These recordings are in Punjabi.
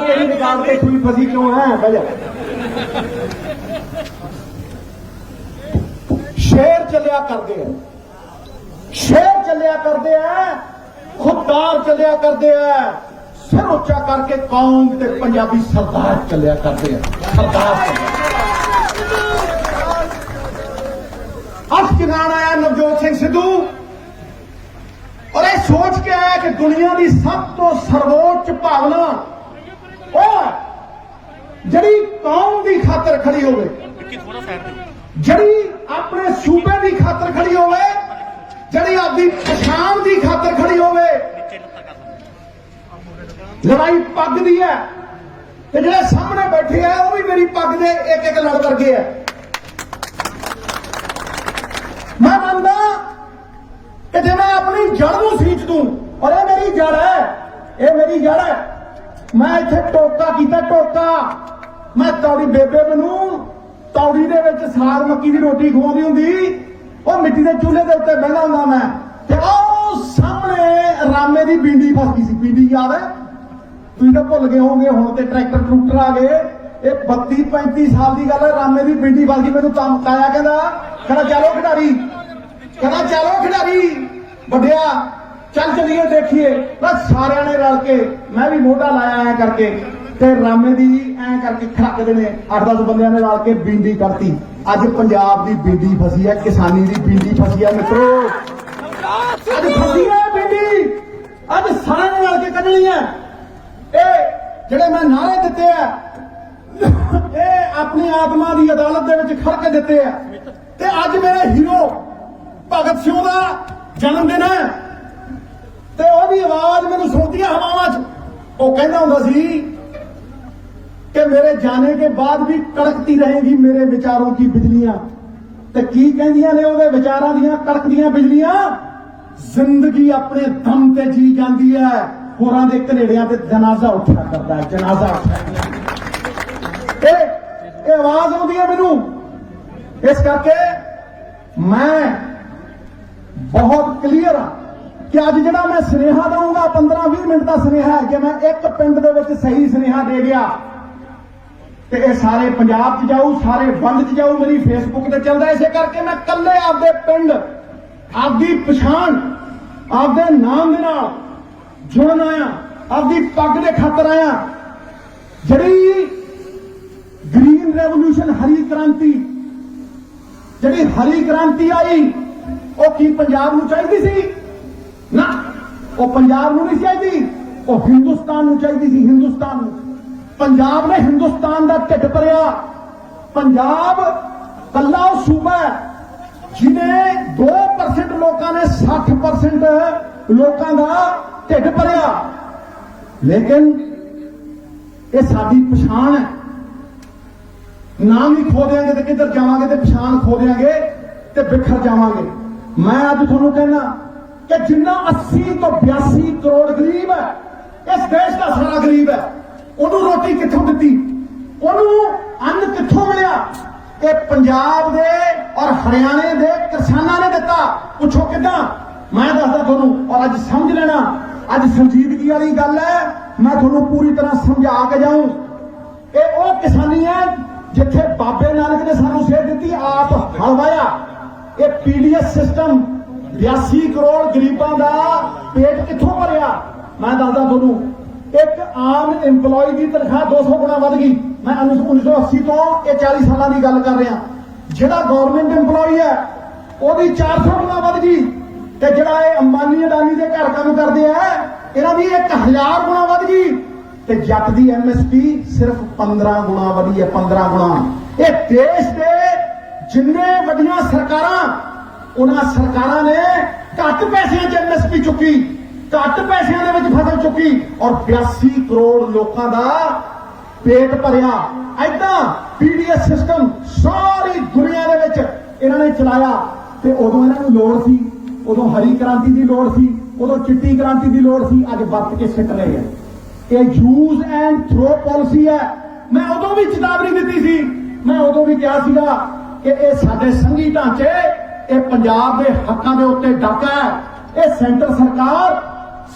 तेरी निकाल के सुई फंसी क्यों है? बह जा। शेर चलिया करते हैं, शेर चलिया करते हैं, खुददार चलिया करते हैं, सिर उच्चा करके कौम ते पंजाबी सरदार चलिया करते हैं। सरदार अस जगान आया नवजोत सिंह सिद्धू और यह सोच के आया कि दुनिया की सब तो सर्वोच्च भावना जड़ी कौम की खातर खड़ी होवे, जड़ी अपने सूबे की खातर खड़ी होवे, जड़ी आपकी पछाण की खातर खड़ी होवे। लड़ाई पग दी है ते जिहड़े सामने बैठे है वो भी मेरी पग दे एक एक लड़ वर्गे है। मैं मानदा कि जे मैं अपनी जड़ नूं सींच दूं और ये मेरी जड़ है, ये मेरी जड़ है। मैं इत्थे टोका कीता, टोका मैं तौड़ी बेबे मैनूं तौड़ी दे विच साग मक्की दी रोटी खवाउंदी हुंदी, ਉਹ ਮਿੱਟੀ ਦੇ ਚੁੱਲ੍ਹੇ ਦੇ ਉੱਤੇ ਬਹਿਣਾ ਹੁੰਦਾ ਮੈਂ ਤੇ ਉਹ ਸਾਹਮਣੇ ਰਾਮੇ ਦੀ ਬਿੰਡੀ ਫਸ ਗਈ ਸੀ। ਬਿੰਡੀ ਯਾਦ ਹੈ? ਤੁਸੀਂ ਤਾਂ ਭੁੱਲ ਗਏ ਹੋਵੋਗੇ, ਹੁਣ ਤੇ ਟਰੈਕਟਰ ਟਰੂਕਟਰ ਆ ਗਏ। ਇਹ 32-35 ਸਾਲ ਦੀ ਗੱਲ ਹੈ, ਰਾਮੇ ਦੀ ਬਿੰਡੀ ਫਸ ਗਈ। ਮੈਨੂੰ ਤਾਇਆ ਕਹਿੰਦਾ ਚਲੋ ਖਿਡਾਰੀ, ਕਹਿੰਦਾ ਚਲੋ ਖਿਡਾਰੀ ਵੱਡਿਆ ਚੱਲ ਚਲੀਏ ਦੇਖੀਏ। ਬਸ ਸਾਰਿਆਂ ਨੇ ਰਲ ਕੇ ਮੈਂ ਵੀ ਮੋਢਾ ਲਾਇਆ ਐ ਕਰਕੇ ਤੇ ਰਾਮੇ ਦੀ ਐ ਕਰਕੇ ਖੜਕਦੇ ਨੇ 8-10 ਬੰਦਿਆਂ ਨੇ ਰਲ ਕੇ ਬਿੰਡੀ ਕੱਢਤੀ। ਅੱਜ ਪੰਜਾਬ ਦੀ ਬਿੰਡੀ ਫਸੀ ਹੈ, ਕਿਸਾਨੀ ਦੀ ਬਿੰਡੀ ਫਸੀ ਹੈ ਮਿੱਤਰੋ। ਅੱਜ ਫਸੀ ਹੈ ਬਿੰਡੀ, ਅੱਜ ਸਾਰਿਆਂ ਨੇ ਰਲ ਕੇ ਕੱਢਣੀ ਹੈ। ਇਹ ਜਿਹੜੇ ਮੈਂ ਨਾਰੇ ਦਿੱਤੇ ਆ ਇਹ ਆਪਣੀ ਆਤਮਾ ਦੀ ਅਦਾਲਤ ਦੇ ਵਿੱਚ ਖੜ ਕੇ ਦਿੱਤੇ ਆ। ਤੇ ਅੱਜ ਮੇਰੇ ਹੀਰੋ ਭਗਤ ਸਿੰਘ ਦਾ ਜਨਮ ਦਿਨ ਹੈ ਤੇ ਉਹਦੀ ਆਵਾਜ਼ ਮੈਨੂੰ ਸੁਣਦੀ ਹੈ ਹਵਾਵਾਂ 'ਚ। ਉਹ ਕਹਿੰਦਾ ਹੁੰਦਾ ਸੀ कि मेरे जाने के बाद भी कड़कती रहेगी मेरे विचारों की बिजलियां। ते की कहंदियां ने ओहदे विचारां दियां कड़कदियां बिजलियां, जिंदगी अपने दम ते जी जाती है, होरां दे कनेड़ियां ते जनाजा उठा करता है, जनाजा उठा। आवाज आउंदी है मैनूं, इस करके मैं बहुत क्लीयर हाँ कि अज जिहड़ा मैं सुनेहा दूंगा 15-20 मिनट का सुनेहा है कि मैं एक पिंड दे विच सही सुनेहा दे गया ਤੇ ਇਹ ਸਾਰੇ ਪੰਜਾਬ 'ਚ ਜਾਊ, ਸਾਰੇ ਵਰਲਡ 'ਚ ਜਾਊ। ਮੇਰੀ ਫੇਸਬੁੱਕ ਤੇ ਚੱਲਦਾ। ਇਸੇ ਕਰਕੇ ਮੈਂ ਕੱਲੇ ਆਪਦੇ ਪਿੰਡ, ਆਪਦੀ ਪਛਾਣ, ਆਪਦੇ ਨਾਮ ਦੇ ਨਾਲ ਜੁੜਨ ਆਇਆ, ਆਪਦੀ ਪੱਗ ਦੇ ਖਾਤਰ ਆਇਆ। ਜਿਹੜੀ ਗ੍ਰੀਨ ਰੈਵੋਲੂਸ਼ਨ, ਹਰੀ ਕ੍ਰਾਂਤੀ, ਜਿਹੜੀ ਹਰੀ ਕ੍ਰਾਂਤੀ ਆਈ ਉਹ ਕੀ ਪੰਜਾਬ ਨੂੰ ਚਾਹੀਦੀ ਸੀ? ਨਾ, ਉਹ ਪੰਜਾਬ ਨੂੰ ਨਹੀਂ ਚਾਹੀਦੀ, ਉਹ ਹਿੰਦੁਸਤਾਨ ਨੂੰ ਚਾਹੀਦੀ ਸੀ, ਹਿੰਦੁਸਤਾਨ ਨੂੰ। पंजाब ने हिंदुस्तान का ढिड भरिया। पंजाब कला सूबा है जिन्हें 2% लोगों ने 60% लोगों का ढिड भरिया। लेकिन ये साडी पछाण है, नाम ही खो देंगे तो किधर जावांगे, तो पछाण खो देंगे तो बिखर जावांगे। मैं अज तुहानूं कहना कि जिन्ना 80 तो 82 करोड़ गरीब है, इस देश का सारा गरीब है, ਉਹਨੂੰ ਰੋਟੀ ਕਿੱਥੋਂ ਦਿੱਤੀ, ਉਹਨੂੰ ਅੰਨ ਕਿੱਥੋਂ ਮਿਲਿਆ? ਇਹ ਪੰਜਾਬ ਦੇ ਔਰ ਹਰਿਆਣੇ ਦੇ ਕਿਸਾਨਾਂ ਨੇ ਦਿੱਤਾ। ਪੁੱਛੋ ਕਿੱਦਾਂ? ਮੈਂ ਦੱਸਦਾ ਤੁਹਾਨੂੰ, ਔਰ ਅੱਜ ਸਮਝ ਲੈਣਾ। ਅੱਜ ਸੰਜੀਦਗੀ ਵਾਲੀ ਗੱਲ ਹੈ, ਮੈਂ ਤੁਹਾਨੂੰ ਪੂਰੀ ਤਰ੍ਹਾਂ ਸਮਝਾ ਕੇ ਜਾਊਂ। ਇਹ ਉਹ ਕਿਸਾਨੀ ਹੈ ਜਿੱਥੇ ਬਾਬੇ ਨਾਨਕ ਨੇ ਸਾਨੂੰ ਸੇਧ ਦਿੱਤੀ, ਆਪ ਹਲ ਵਾਹਿਆ। ਇਹ ਪੀਡੀਐਸ ਸਿਸਟਮ 82 ਕਰੋੜ ਗਰੀਬਾਂ ਦਾ ਪੇਟ ਕਿੱਥੋਂ ਭਰਿਆ? ਮੈਂ ਦੱਸਦਾ ਤੁਹਾਨੂੰ। एक आम इंपलॉय की तनख्वाह 200 गुना वध गई। मैं 1980 तो ये 40 साल की गल कर रहा। जिहड़ा गवर्नमेंट इंपलॉय है वही 400 गुना वध गई, ते जिहड़ा ये अंबानी अडानी के घर काम करते हैं इन्हां दी 1000 गुना वध गई, ते जट दी MSP सिर्फ 15 गुना वधी है, 15 गुना। ये देश के जिन्ने वड्डियां सरकारां उन्हां सरकारां ने घट पैसिਆਂ 'ਚ MSP चुकी, घट पैसों के फसल चुकी, और 82 करोड़ लोगों का पेट भरिया ऐदां पीडीएस सिस्टम सारी दुनिया दे विच इन्हां ने चलाया ते उदों इन्हां नूं लोड़ सी, उदों हरी क्रांति की लोड़ सी, उदों चिट्टी क्रांति की लोड़ सी, अज वरत के सिट रहे हैं। ये यूज एंड थ्रो पॉलिसी है। मैं उदों भी चेतावनी दी सी, मैं उदों भी कहा सीगा कि ये साडे संघी ढांचे, ये पंजाब के हकों के उत्ते डाका है। ये सेंटर सरकार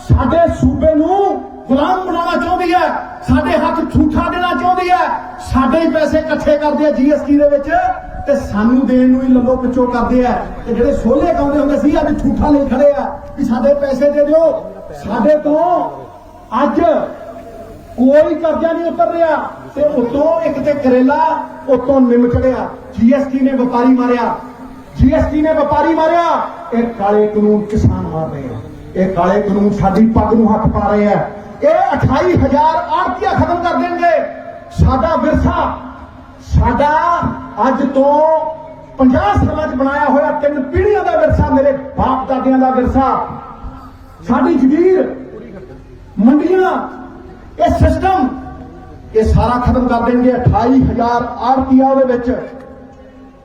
साडे सूबे नूं गुलाम बनाना चाहती है, साडे हक झूठा देना चाहती है, साडे ही पैसे इकट्ठे करते हैं जीएसटी दे विच ते सानू देण नूं ही ललो पिछो करते हैं। ते जिहड़े सोले गाउंदे हुंदे सी अज झूठा ले खड़े आ कि साडे पैसे दे दिओ, साडे तो अज कोई कर्जा नहीं उतर रहा ते उतों एक ते करेला उतों निम चढ़िया। जीएसटी ने व्यापारी मारिया, जीएसटी ने व्यापारी मारिया। ये काले कानून किसान मार रहे हैं, ये काले कानून साडी पग नूं हथ पा रहे हैं। ये 28,000 आड़तियां खत्म कर देंगे। साडा विरसा, साडा अज तो 50 साल च बनाया होया 3 पीढ़ियां का विरसा, मेरे बाप दादियां का विरसा, साडी जगीर मंडियां, ये सिस्टम ये सारा खत्म कर देंगे। 28,000 आड़तिया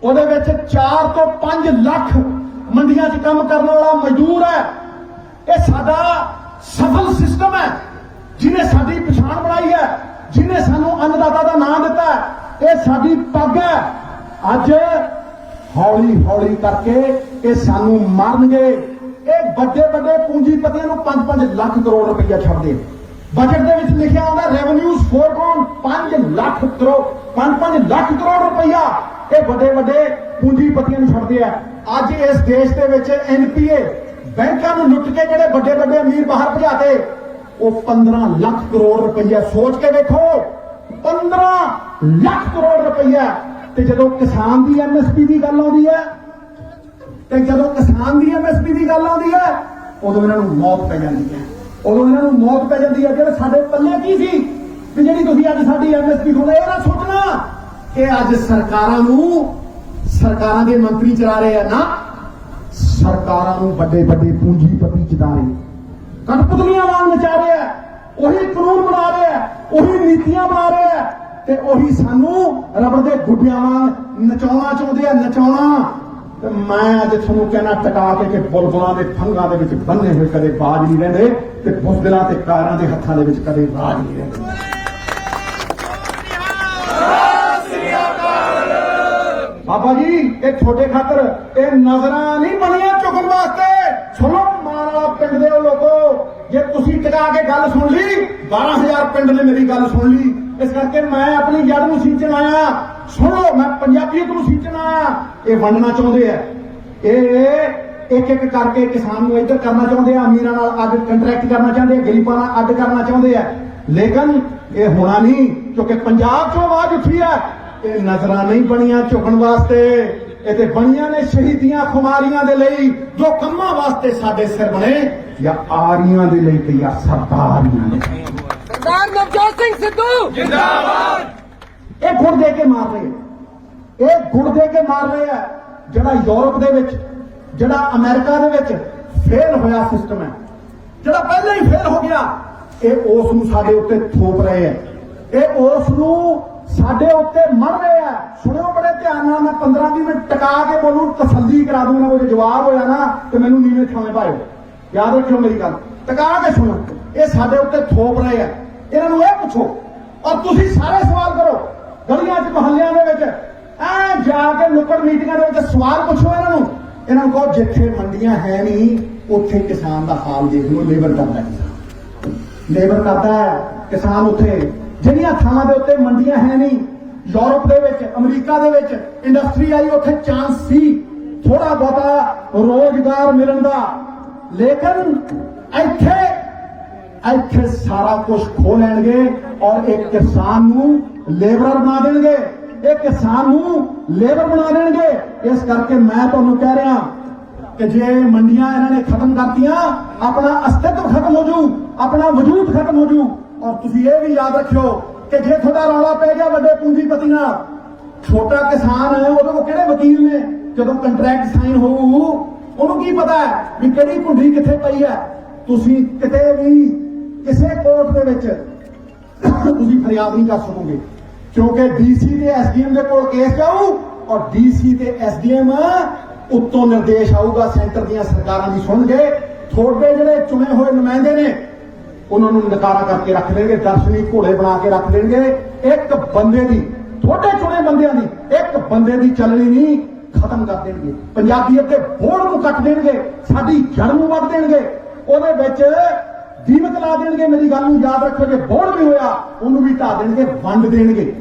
ਉਹਦੇ ਵਿੱਚ 4 ਤੋਂ 5 ਲੱਖ ਮੰਡੀਆਂ 'ਚ ਕੰਮ ਕਰਨ ਵਾਲਾ ਮਜ਼ਦੂਰ ਹੈ। ਇਹ ਸਾਡਾ ਸਫਲ ਸਿਸਟਮ ਹੈ ਜਿਹਨੇ ਸਾਡੀ ਪਛਾਣ ਬਣਾਈ ਹੈ, ਜਿਹਨੇ ਸਾਨੂੰ ਅੰਨਦਾਤਾ ਦਾ ਨਾਮ ਦਿੱਤਾ ਹੈ। ਇਹ ਸਾਡੀ ਪੱਗ ਹੈ। ਅੱਜ ਹੌਲੀ ਹੌਲੀ ਕਰਕੇ ਇਹ ਸਾਨੂੰ ਮਾਰਨਗੇ। ਇਹ ਵੱਡੇ ਵੱਡੇ ਪੂੰਜੀਪਤੀਆਂ ਨੂੰ 5-5 ਲੱਖ ਕਰੋੜ ਰੁਪਈਆ ਛੱਡਦੇ। बजट ਦੇ ਵਿੱਚ ਲਿਖਿਆ ਹੁੰਦਾ ਰੈਵਨਿਊਜ਼ ਫੋਰਗੋਨ 5 ਲੱਖ ਕਰੋੜ 5-5 ਲੱਖ ਕਰੋੜ ਰੁਪਈਆ ਇਹ ਵੱਡੇ ਵੱਡੇ ਪੂੰਜੀਪਤੀਆਂ ਨੂੰ ਛੱਡਦੇ ਆ। ਅੱਜ ਇਸ ਦੇਸ਼ ਦੇ ਵਿੱਚ ਐਨਪੀਏ ਬੈਂਕਾਂ ਨੂੰ ਲੁੱਟ ਕੇ ਜਿਹੜੇ ਵੱਡੇ ਵੱਡੇ ਅਮੀਰ ਬਾਹਰ ਭਜਾਤੇ ਉਹ 15 ਲੱਖ ਕਰੋੜ ਰੁਪਈਆ। ਸੋਚ ਕੇ ਦੇਖੋ 15 ਲੱਖ ਕਰੋੜ ਰੁਪਈਆ। ਤੇ ਜਦੋਂ ਕਿਸਾਨ ਦੀ ਐਮਐਸਪੀ ਦੀ ਗੱਲ ਆਉਂਦੀ ਹੈ ਤੇ ਜਦੋਂ ਕਿਸਾਨ ਦੀ ਐਮਐਸਪੀ ਦੀ ਗੱਲ ਆਉਂਦੀ ਹੈ ਉਦੋਂ ਇਹਨਾਂ ਨੂੰ ਮੌਤ ਪੈ ਜਾਂਦੀ ਹੈ। ਉਦੋਂ ਇਹਨਾਂ ਨੂੰ ਮੌਤ ਪੈ ਜਾਂਦੀ ਹੈ। ਜਿਹੜੇ ਸਾਡੇ ਪੱਲੇ ਕੀ ਸੀ ਕਿ ਜਿਹੜੀ ਤੁਸੀਂ ਅੱਜ ਸਾਡੀ ਐਮਐਸਪੀ ਖੋਲੇ, ਇਹ ਨਾ ਸੋਚਣਾ ਕਿ ਅੱਜ ਸਰਕਾਰਾਂ ਦੇ ਮੰਤਰੀ ਚਲਾ ਰਹੇ ਆ ਨਾ, ਸਰਕਾਰਾਂ ਨੂੰ ਵੱਡੇ ਵੱਡੇ ਪੂੰਜੀਪਤੀ ਚਲਾ ਰਹੇ, ਕਠਪੁਤਲੀਆਂ ਵਾਂਗ ਨਚਾ ਰਹੇ ਆ। ਉਹੀ ਕਾਨੂੰਨ ਬਣਾ ਰਹੇ ਆ, ਉਹੀ ਨੀਤੀਆਂ ਬਣਾ ਰਹੇ ਆ ਤੇ ਉਹੀ ਸਾਨੂੰ ਰਬੜ ਦੇ ਗੁੱਡਿਆਂ ਵਾਂਗ ਨਚਾਉਣਾ ਚਾਹੁੰਦੇ ਆ, ਨਚਾਉਣਾ। ਤੇ ਮੈਂ ਅੱਜ ਤੁਹਾਨੂੰ ਕਹਿਣਾ ਟਕਾ ਕੇ ਕਿ ਬੁਲਬੁਲਾਂ ਦੇ ਫੰਗਾਂ ਦੇ ਵਿੱਚ ਬੰਨੇ ਹੋਏ ਕਦੇ ਬਾਜ ਨਹੀਂ ਰਹਿੰਦੇ ਤੇ ਬੁਜ਼ਦਿਲਾਂ ਤੇ ਕਾਰਾਂ ਦੇ ਹੱਥਾਂ ਦੇ ਵਿੱਚ ਕਦੇ ਰਾਜ ਨਹੀਂ ਰਹਿੰਦੇ। ਬਾਬਾ ਜੀ ਇਹ ਤੁਹਾਡੇ ਖਾਤਰ ਇਹ ਨਜ਼ਰਾਂ ਨਹੀਂ ਬਣੀਆਂ ਝੁਕਣ ਵਾਸਤੇ। ਸੁਣੋ ਮਾਰਾ ਪਿੰਡ ਦੇ ਲੋਕੋ, ਜੇ ਤੁਸੀਂ ਟਕਾ ਕੇ ਗੱਲ ਸੁਣ ਲਈ 12,000 ਪਿੰਡ ਨੇ ਮੇਰੀ ਗੱਲ ਸੁਣ ਲਈ। ਇਸ ਕਰਕੇ ਮੈਂ ਆਪਣੀ ਜੜ ਨੂੰ ਸੀਂਚਣ ਆਇਆ। ਸੁਣੋ ਮੈਂ ਪੰਜਾਬੀਅਤ ਨੂੰ ਸੀਂਚਣ ਆਇਆ। ਇਹ ਵੰਡਣਾ ਚਾਹੁੰਦੇ ਆ, ਇਹ ਇੱਕ ਇੱਕ ਕਰਕੇ ਕਿਸਾਨ ਨੂੰ ਇੱਧਰ ਕਰਨਾ ਚਾਹੁੰਦੇ ਆ, ਅਮੀਰਾਂ ਨਾਲ ਅੱਡ ਕੰਟਰੈਕਟ ਕਰਨਾ ਚਾਹੁੰਦੇ ਆ, ਗਰੀਬਾਂ ਨਾਲ ਅੱਡ ਕਰਨਾ ਚਾਹੁੰਦੇ ਆ। ਲੇਕਿਨ ਇਹ ਹੋਣਾ ਨਹੀਂ ਕਿਉਂਕਿ ਪੰਜਾਬ 'ਚੋਂ ਆਵਾਜ਼ ਉੱਠੀ ਆ। ਇਹ ਨਜ਼ਰਾਂ ਨਹੀਂ ਬਣੀਆਂ ਝੁਕਣ ਵਾਸਤੇ, ਇਹ ਤੇ ਬਣੀਆਂ ਨੇ ਸ਼ਹੀਦੀਆਂ ਖੁਮਾਰੀਆਂ ਦੇ ਲਈ ਜੋ ਕੰਮਾਂ ਵਾਸਤੇ ਸਾਡੇ ਸਿਰ ਬਣੇ ਜਾਂ ਆਰੀਆਂ ਦੇ ਲਈ ਤੇ ਜਾਂ ਸਰਦਾਰੀਆਂ ਦੇ। ਸਰਦਾਰ ਨਵਜੋਤ ਸਿੰਘ ਸਿੱਧੂ ਜਿੰਦਾਬਾਦ। ਇਹ ਗੁੜ ਦੇ ਕੇ ਮਾਰ ਰਹੇ, ਇਹ ਗੁੜ ਦੇ ਕੇ ਮਾਰ ਰਹੇ ਆ। ਜਿਹੜਾ ਯੂਰਪ ਦੇ ਵਿੱਚ, ਜਿਹੜਾ ਅਮਰੀਕਾ ਦੇ ਵਿੱਚ ਫੇਲ ਹੋਇਆ ਸਿਸਟਮ ਹੈ, ਜਿਹੜਾ ਪਹਿਲਾਂ ਹੀ ਫੇਲ ਹੋ ਗਿਆ, ਇਹ ਉਸ ਨੂੰ ਸਾਡੇ ਉੱਤੇ ਥੋਪ ਰਹੇ ਆ। ਇਹ ਉਸ ਨੂੰ ਸਾਡੇ ਉੱਤੇ ਮਰ ਰਹੇ ਆ। ਸੁਣਿਓ ਬੜੇ ਧਿਆਨ ਨਾਲ, ਮੈਂ 15-20 ਮਿੰਟ ਟਕਾ ਕੇ ਬੋਲੂ, ਤਸੱਲੀ ਕਰਾ ਦੂੰਗਾ। ਉਹ ਜੇ ਜਵਾਬ ਹੋਇਆ ਨਾ ਤੇ ਮੈਨੂੰ ਨੀਵੇਂ ਥਾਵੇਂ ਪਾਇਓ। ਯਾਦ ਰੱਖਿਓ ਮੇਰੀ ਗੱਲ, ਟਕਾ ਕੇ ਸੁਣੋ। ਇਹ ਸਾਡੇ ਉੱਤੇ ਥੋਪ ਰਹੇ ਆ। ਇਹਨਾਂ ਨੂੰ ਇਹ ਪੁੱਛੋ ਔਰ ਤੁਸੀਂ ਸਾਰੇ ਸਵਾਲ ਕਰੋ ਗਲੀਆਂ 'ਚ ਮੁਹੱਲਿਆਂ ਦੇ ਵਿੱਚ, ਐ ਜਾ ਕੇ ਨੁੱਕੜ ਮੀਟਿੰਗਾਂ ਦੇ ਵਿੱਚ ਸਵਾਲ ਪੁੱਛੋ ਇਹਨਾਂ ਨੂੰ। ਇਹਨਾਂ ਨੂੰ ਕਹੋ ਜਿੱਥੇ ਮੰਡੀਆਂ ਹੈ ਨਹੀਂ ਉੱਥੇ ਕਿਸਾਨ ਦਾ ਹਾਲ ਦੇਖ ਲਓ। ਲੇਬਰ ਕਰਦਾ ਕਿਸਾਨ, ਲੇਬਰ ਕਰਦਾ ਹੈ ਕਿਸਾਨ। ਉੱਥੇ ਜਿਹੜੀਆਂ ਥਾਵਾਂ ਦੇ ਉੱਤੇ ਮੰਡੀਆਂ ਹੈ ਨਹੀਂ, ਯੂਰਪ ਦੇ ਵਿੱਚ, ਅਮਰੀਕਾ ਦੇ ਵਿੱਚ ਇੰਡਸਟਰੀ ਆਈ, ਉੱਥੇ ਚਾਂਸ ਸੀ ਥੋੜਾ ਬਹੁਤਾ ਰੋਜ਼ਗਾਰ ਮਿਲਣ ਦਾ। ਲੇਕਿਨ ਇੱਥੇ ਸਾਰਾ ਕੁਝ ਖੋਹ ਲੈਣਗੇ ਔਰ ਇੱਕ ਕਿਸਾਨ ਨੂੰ ਲੇਬਰਰ ਬਣਾ ਦੇਣਗੇ। ਇਹ ਕਿਸਾਨ ਨੂੰ ਲੇਬਰ ਬਣਾ ਦੇਣਗੇ। ਇਸ ਕਰਕੇ ਮੈਂ ਤੁਹਾਨੂੰ ਕਹਿ ਰਿਹਾ ਕਿ ਜੇ ਮੰਡੀਆਂ ਇਹਨਾਂ ਨੇ ਖਤਮ ਕਰਤੀਆਂ, ਆਪਣਾ ਅਸਤਿਤਵ ਖਤਮ ਹੋ ਜੂ, ਆਪਣਾ ਵਜੂਦ ਖਤਮ ਹੋ ਜੂ। ਔਰ ਤੁਸੀਂ ਇਹ ਵੀ ਯਾਦ ਰੱਖਿਓ ਕਿ ਜੇ ਤੁਹਾਡਾ ਰੌਲਾ ਪੈ ਗਿਆ ਵੱਡੇ ਪੂੰਜੀਪਤੀ ਨਾਲ, ਛੋਟਾ ਕਿਸਾਨ ਹੈ ਉਹਦੇ ਕੋਲ ਕਿਹੜੇ ਵਕੀਲ ਨੇ? ਜਦੋਂ ਕੰਟਰੈਕਟ ਸਾਈਨ ਹੋਊ ਉਹਨੂੰ ਕੀ ਪਤਾ ਹੈ ਵੀ ਕਿਹੜੀ ਕੁੰਡੀ ਕਿੱਥੇ ਪਈ ਹੈ? ਤੁਸੀਂ ਕਿਤੇ ਵੀ ਕਿਸੇ ਕੋਰਟ ਦੇ ਵਿੱਚ ਤੁਸੀਂ ਫਰਿਆਦ ਨਹੀਂ ਕਰ ਸਕੋਗੇ ਕਿਉਂਕਿ ਡੀਸੀ ਤੇ ਐਸਡੀਐਮ ਦੇ ਕੋਲ ਕੇਸ ਜਾਊ ਔਰ ਡੀਸੀ ਤੇ ਐਸਡੀਐਮ ਉੱਤੋਂ ਨਿਰਦੇਸ਼ ਆਊਗਾ ਸੈਂਟਰ ਦੀਆਂ ਸਰਕਾਰਾਂ ਦੀ ਸੁਣ ਕੇ ਤੁਹਾਡੇ ਜਿਹੜੇ ਚੁਣੇ ਹੋਏ ਨੁਮਾਇੰਦੇ ਨੇ ਉਹਨਾਂ ਨੂੰ ਨਕਾਰਾ ਕਰਕੇ ਰੱਖ ਦੇਣਗੇ, ਦਰਸ਼ਨੀ ਘੋੜੇ ਬਣਾ ਕੇ ਰੱਖ ਦੇਣਗੇ। ਇੱਕ ਬੰਦੇ ਦੀ, ਤੁਹਾਡੇ ਚੁਣੇ ਬੰਦਿਆਂ ਦੀ ਇੱਕ ਬੰਦੇ ਦੀ ਚੱਲਣੀ ਨਹੀਂ ਖਤਮ ਕਰ ਦੇਣਗੇ। ਪੰਜਾਬੀਅਤ ਦੇ ਬੋੜ ਨੂੰ ਕੱਟ ਦੇਣਗੇ, ਸਾਡੀ ਜੜ ਨੂੰ ਵੱਢ ਦੇਣਗੇ, ਉਹਦੇ ਵਿੱਚ ਦੀਮਕ ਲਾ ਦੇਣਗੇ। ਮੇਰੀ ਗੱਲ ਨੂੰ ਯਾਦ ਰੱਖੋ, ਜੇ ਬੋੜ ਵੀ ਹੋਇਆ ਉਹਨੂੰ ਵੀ ਢਾ ਦੇਣਗੇ, ਵੰਡ ਦੇਣਗੇ।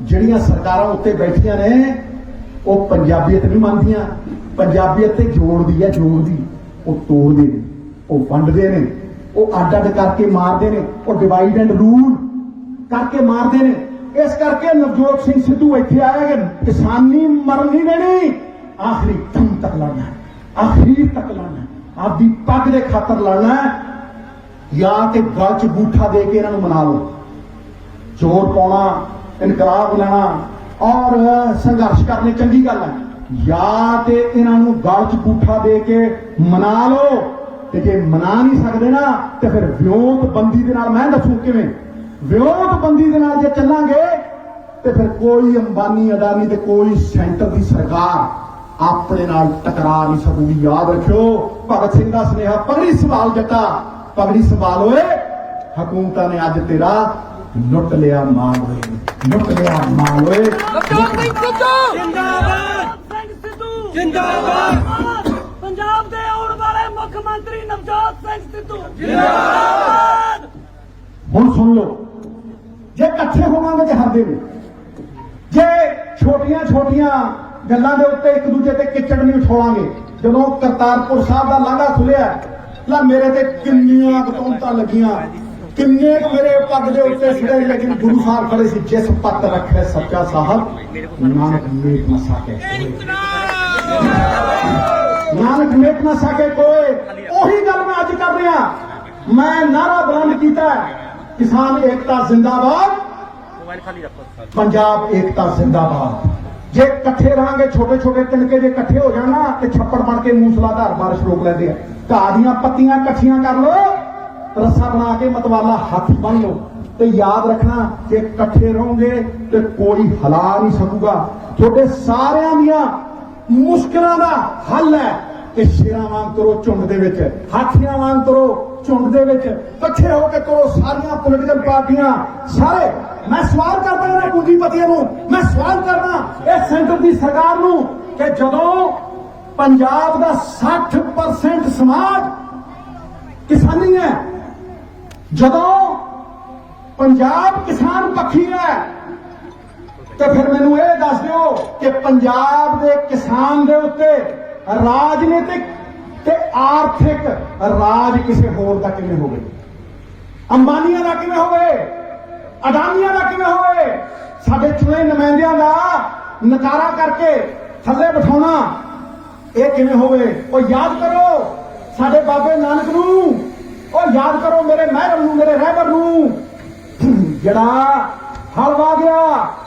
ਜਿਹੜੀਆਂ ਸਰਕਾਰਾਂ ਉੱਤੇ ਬੈਠੀਆਂ ਨੇ ਉਹ ਪੰਜਾਬੀਅਤ ਨਹੀਂ ਮੰਨਦੀਆਂ। ਪੰਜਾਬੀਅਤ ਤੇ ਜੋੜਦੀ ਹੈ, ਜੋੜਦੀ, ਉਹ ਤੋੜਦੇ ਨੇ, ਉਹ ਵੰਡਦੇ ਨੇ, ਉਹ ਅੱਡ ਅੱਡ ਕਰਕੇ ਮਾਰਦੇ ਨੇ, ਉਹ ਡਿਵਾਈਡ ਐਂਡ ਰੂਲ ਕਰਕੇ ਮਾਰਦੇ ਨੇ। ਇਸ ਕਰਕੇ ਨਵਜੋਤ ਸਿੰਘ ਸਿੱਧੂ ਇੱਥੇ ਆਇਆ ਕਿ ਕਿਸਾਨੀ ਮਰਨ ਨਹੀਂ ਦੇਣੀ, ਆਖਰੀ ਦਮ ਤੱਕ ਲੜਨਾ, ਆਖਰੀ ਤੱਕ ਲੜਨਾ, ਆਪਦੀ ਪੱਗ ਦੇ ਖਾਤਰ ਲੜਨਾ। ਜਾਂ ਤੇ ਗਲ 'ਚ ਬੂਠਾ ਦੇ ਕੇ ਇਹਨਾਂ ਨੂੰ ਮਨਾ ਲਓ, ਜ਼ੋਰ ਪਾਉਣਾ, ਇਨਕਲਾਬ ਲੈਣਾ ਔਰ ਸੰਘਰਸ਼ ਕਰਨੇ ਚੰਗੀ ਗੱਲ ਹੈ। ਜਾਂ ਤੇ ਇਹਨਾਂ ਨੂੰ ਗਲ 'ਚ ਬੂਠਾ ਦੇ ਕੇ ਮਨਾ ਲਓ, ਤੇ ਜੇ ਮਨਾ ਨਹੀਂ ਸਕਦੇ ਨਾ ਤੇ ਫਿਰ ਵਿਉਂਤਬੰਦੀ ਦੇ ਨਾਲ, ਮੈਂ ਦੱਸੂ ਕਿਵੇਂ, ਵਿਉਂਤਬੰਦੀ ਦੇ ਨਾਲ ਜੇ ਚੱਲਾਂਗੇ ਤੇ ਫਿਰ ਕੋਈ ਅੰਬਾਨੀ ਅਡਾਨੀ ਤੇ ਕੋਈ ਸੈਂਟਰ ਦੀ ਸਰਕਾਰ ਆਪਣੇ ਨਾਲ ਟਕਰਾ ਨਹੀਂ ਸਕੂਗੀ। ਯਾਦ ਰੱਖਿਓ ਭਗਤ ਸਿੰਘ ਦਾ ਸੁਨੇਹਾ, ਪਗੜੀ ਸੰਭਾਲ ਜੱਟਾ, ਪਗੜੀ ਸੰਭਾਲ ਓਏ, ਹਕੂਮਤਾਂ ਨੇ ਅੱਜ ਤੇਰਾ ਲੁੱਟ ਲਿਆ ਮਾਲ ਓਏ, ਲੁੱਟ ਲਿਆ ਮਾਲ ਓਏ। ਨਵਜੋਤ ਸਿੰਘ ਸਿੱਧੂ ਜਿੰਦਾਬਾਦ ਸਿੰਘ ਸਿੱਧੂ ਜਿੰਦਾਬਾਦ ਪੰਜਾਬ ਦੇ ਆਉਣ ਵਾਲੇ ਮੁੱਖ ਮੰਤਰੀ ਨਵਜੋਤ ਸਿੰਘ ਸਿੱਧੂ ਜਿੰਦਾਬਾਦ। ਹੁਣ ਸੁਣ ਲਓ, ਜੇ ਇਕੱਠੇ ਹੋਵਾਂਗੇ ਤੇ ਹਾਰਦੇ ਨੇ। ਜੇ ਛੋਟੀਆਂ ਛੋਟੀਆਂ ਗੱਲਾਂ ਦੇ ਉੱਤੇ ਇੱਕ ਦੂਜੇ ਤੇ ਕਿਚੜ ਨਹੀਂ ਉਛੋਲਾਂਗੇ। ਜਦੋਂ ਕਰਤਾਰਪੁਰ ਸਾਹਿਬ ਦਾ ਲਾਂਘਾ ਖੁੱਲਿਆ, ਲਾ ਮੇਰੇ ਤੇ ਕਿੰਨੀਆਂ ਕਤੂਤਾਂ ਲੱਗੀਆਂ, ਕਿੰਨੇ ਮੇਰੇ ਪੱਗ ਦੇ ਉੱਤੇ ਸਿਰੇ, ਲੇਕਿਨ ਗੁਰੂ ਸਾਹਿਬ ਖੜੇ ਸੀ, ਜਿਸ ਪੱਤ ਰੱਖੇ ਸੱਚਾ ਸਾਹਿਬ ਨਾਨਕ ਮੇਟ ਨਾ ਸਾਕੇ, ਨਾਨਕ ਮੇਟ ਨਾ ਸਾਕੇ ਕੋਏ। ਉਹੀ ਗੱਲ ਮੈਂ ਅੱਜ ਕਰ ਰਿਹਾ। ਮੈਂ ਨਾਰਾ ਬੁਲੰਦ ਕੀਤਾ, ਕਿਸਾਨ ਏਕਤਾ ਜ਼ਿੰਦਾਬਾਦ, ਪੰਜਾਬ ਏਕਤਾ ਜ਼ਿੰਦਾਬਾਦ। ਜੇ ਇਕੱਠੇ ਰਹਾਂਗੇ, ਛੋਟੇ ਛੋਟੇ ਤਿਣਕੇ ਜੇ ਇਕੱਠੇ ਹੋ ਜਾਣਾ ਤੇ ਛੱਪੜ ਬਣ ਕੇ ਮੂਸਲਾਧਾਰ ਬਾਰਿਸ਼ ਰੋਕ ਲੈਂਦੇ ਆ। ਘਾਹ ਦੀਆਂ ਪੱਤੀਆਂ ਇਕੱਠੀਆਂ ਕਰ ਲੋ, ਰੱਸਾ ਬਣਾ ਕੇ ਮਤਵਾਲਾ ਹੱਥ ਬੰਨ ਲਓ, ਤੇ ਯਾਦ ਰੱਖਣਾ ਕਿ ਇਕੱਠੇ ਰਹੋਗੇ ਤੇ ਕੋਈ ਹਿਲਾ ਨਹੀਂ ਸਕੂਗਾ। ਤੁਹਾਡੇ ਸਾਰਿਆਂ ਦੀਆਂ ਮੁਸ਼ਕਲਾਂ ਦਾ ਹੱਲ ਹੈ ਕਿ ਸ਼ੇਰਾਂ ਵਾਂਗ ਤੁਰੋ ਝੁੰਡ ਦੇ ਵਿੱਚ, ਹਾਥੀਆਂ ਵਾਂਗ ਤੁਰੋ ਝੁੰਡ ਦੇ ਵਿੱਚ, ਇਕੱਠੇ ਹੋ ਕੇ ਤੁਰੋ। ਸਾਰੀਆਂ ਪੋਲੀਟੀਕਲ ਪਾਰਟੀਆਂ, ਸਾਰੇ, ਮੈਂ ਸਵਾਲ ਕਰਦਾ ਇਹਨਾਂ ਪੂੰਜੀਪਤੀਆਂ ਨੂੰ, ਮੈਂ ਸਵਾਲ ਕਰਦਾ ਇਹ ਸੈਂਟਰ ਦੀ ਸਰਕਾਰ ਨੂੰ ਕਿ ਜਦੋਂ ਪੰਜਾਬ ਦਾ 60% ਸਮਾਜ ਕਿਸਾਨੀ ਹੈ, ਜਦੋਂ ਪੰਜਾਬ ਕਿਸਾਨ ਪੱਖੀ ਹੈ, ਤੇ ਫਿਰ ਮੈਨੂੰ ਇਹ ਦੱਸ ਦਿਓ ਕਿ ਪੰਜਾਬ ਦੇ ਕਿਸਾਨ ਦੇ ਉੱਤੇ ਰਾਜਨੀਤਿਕ ਤੇ ਆਰਥਿਕ ਰਾਜ ਕਿਸੇ ਹੋਰ ਦਾ ਕਿਵੇਂ ਹੋਵੇ? ਅੰਬਾਨੀਆਂ ਦਾ ਕਿਵੇਂ ਹੋਵੇ? ਅਡਾਨੀਆਂ ਦਾ ਕਿਵੇਂ ਹੋਵੇ? ਸਾਡੇ ਚੁਣੇ ਨੁਮਾਇੰਦਿਆਂ ਦਾ ਨਕਾਰਾ ਕਰਕੇ ਥੱਲੇ ਬਿਠਾਉਣਾ, ਇਹ ਕਿਵੇਂ ਹੋਵੇ? ਉਹ ਯਾਦ ਕਰੋ ਸਾਡੇ ਬਾਬੇ ਨਾਨਕ ਨੂੰ, ਉਹ ਯਾਦ ਕਰੋ ਮੇਰੇ ਮਹਿਰਮ ਨੂੰ, ਮੇਰੇ ਰਹਿਬਰ ਨੂੰ, ਜਿਹੜਾ ਹਲਵਾ ਗਿਆ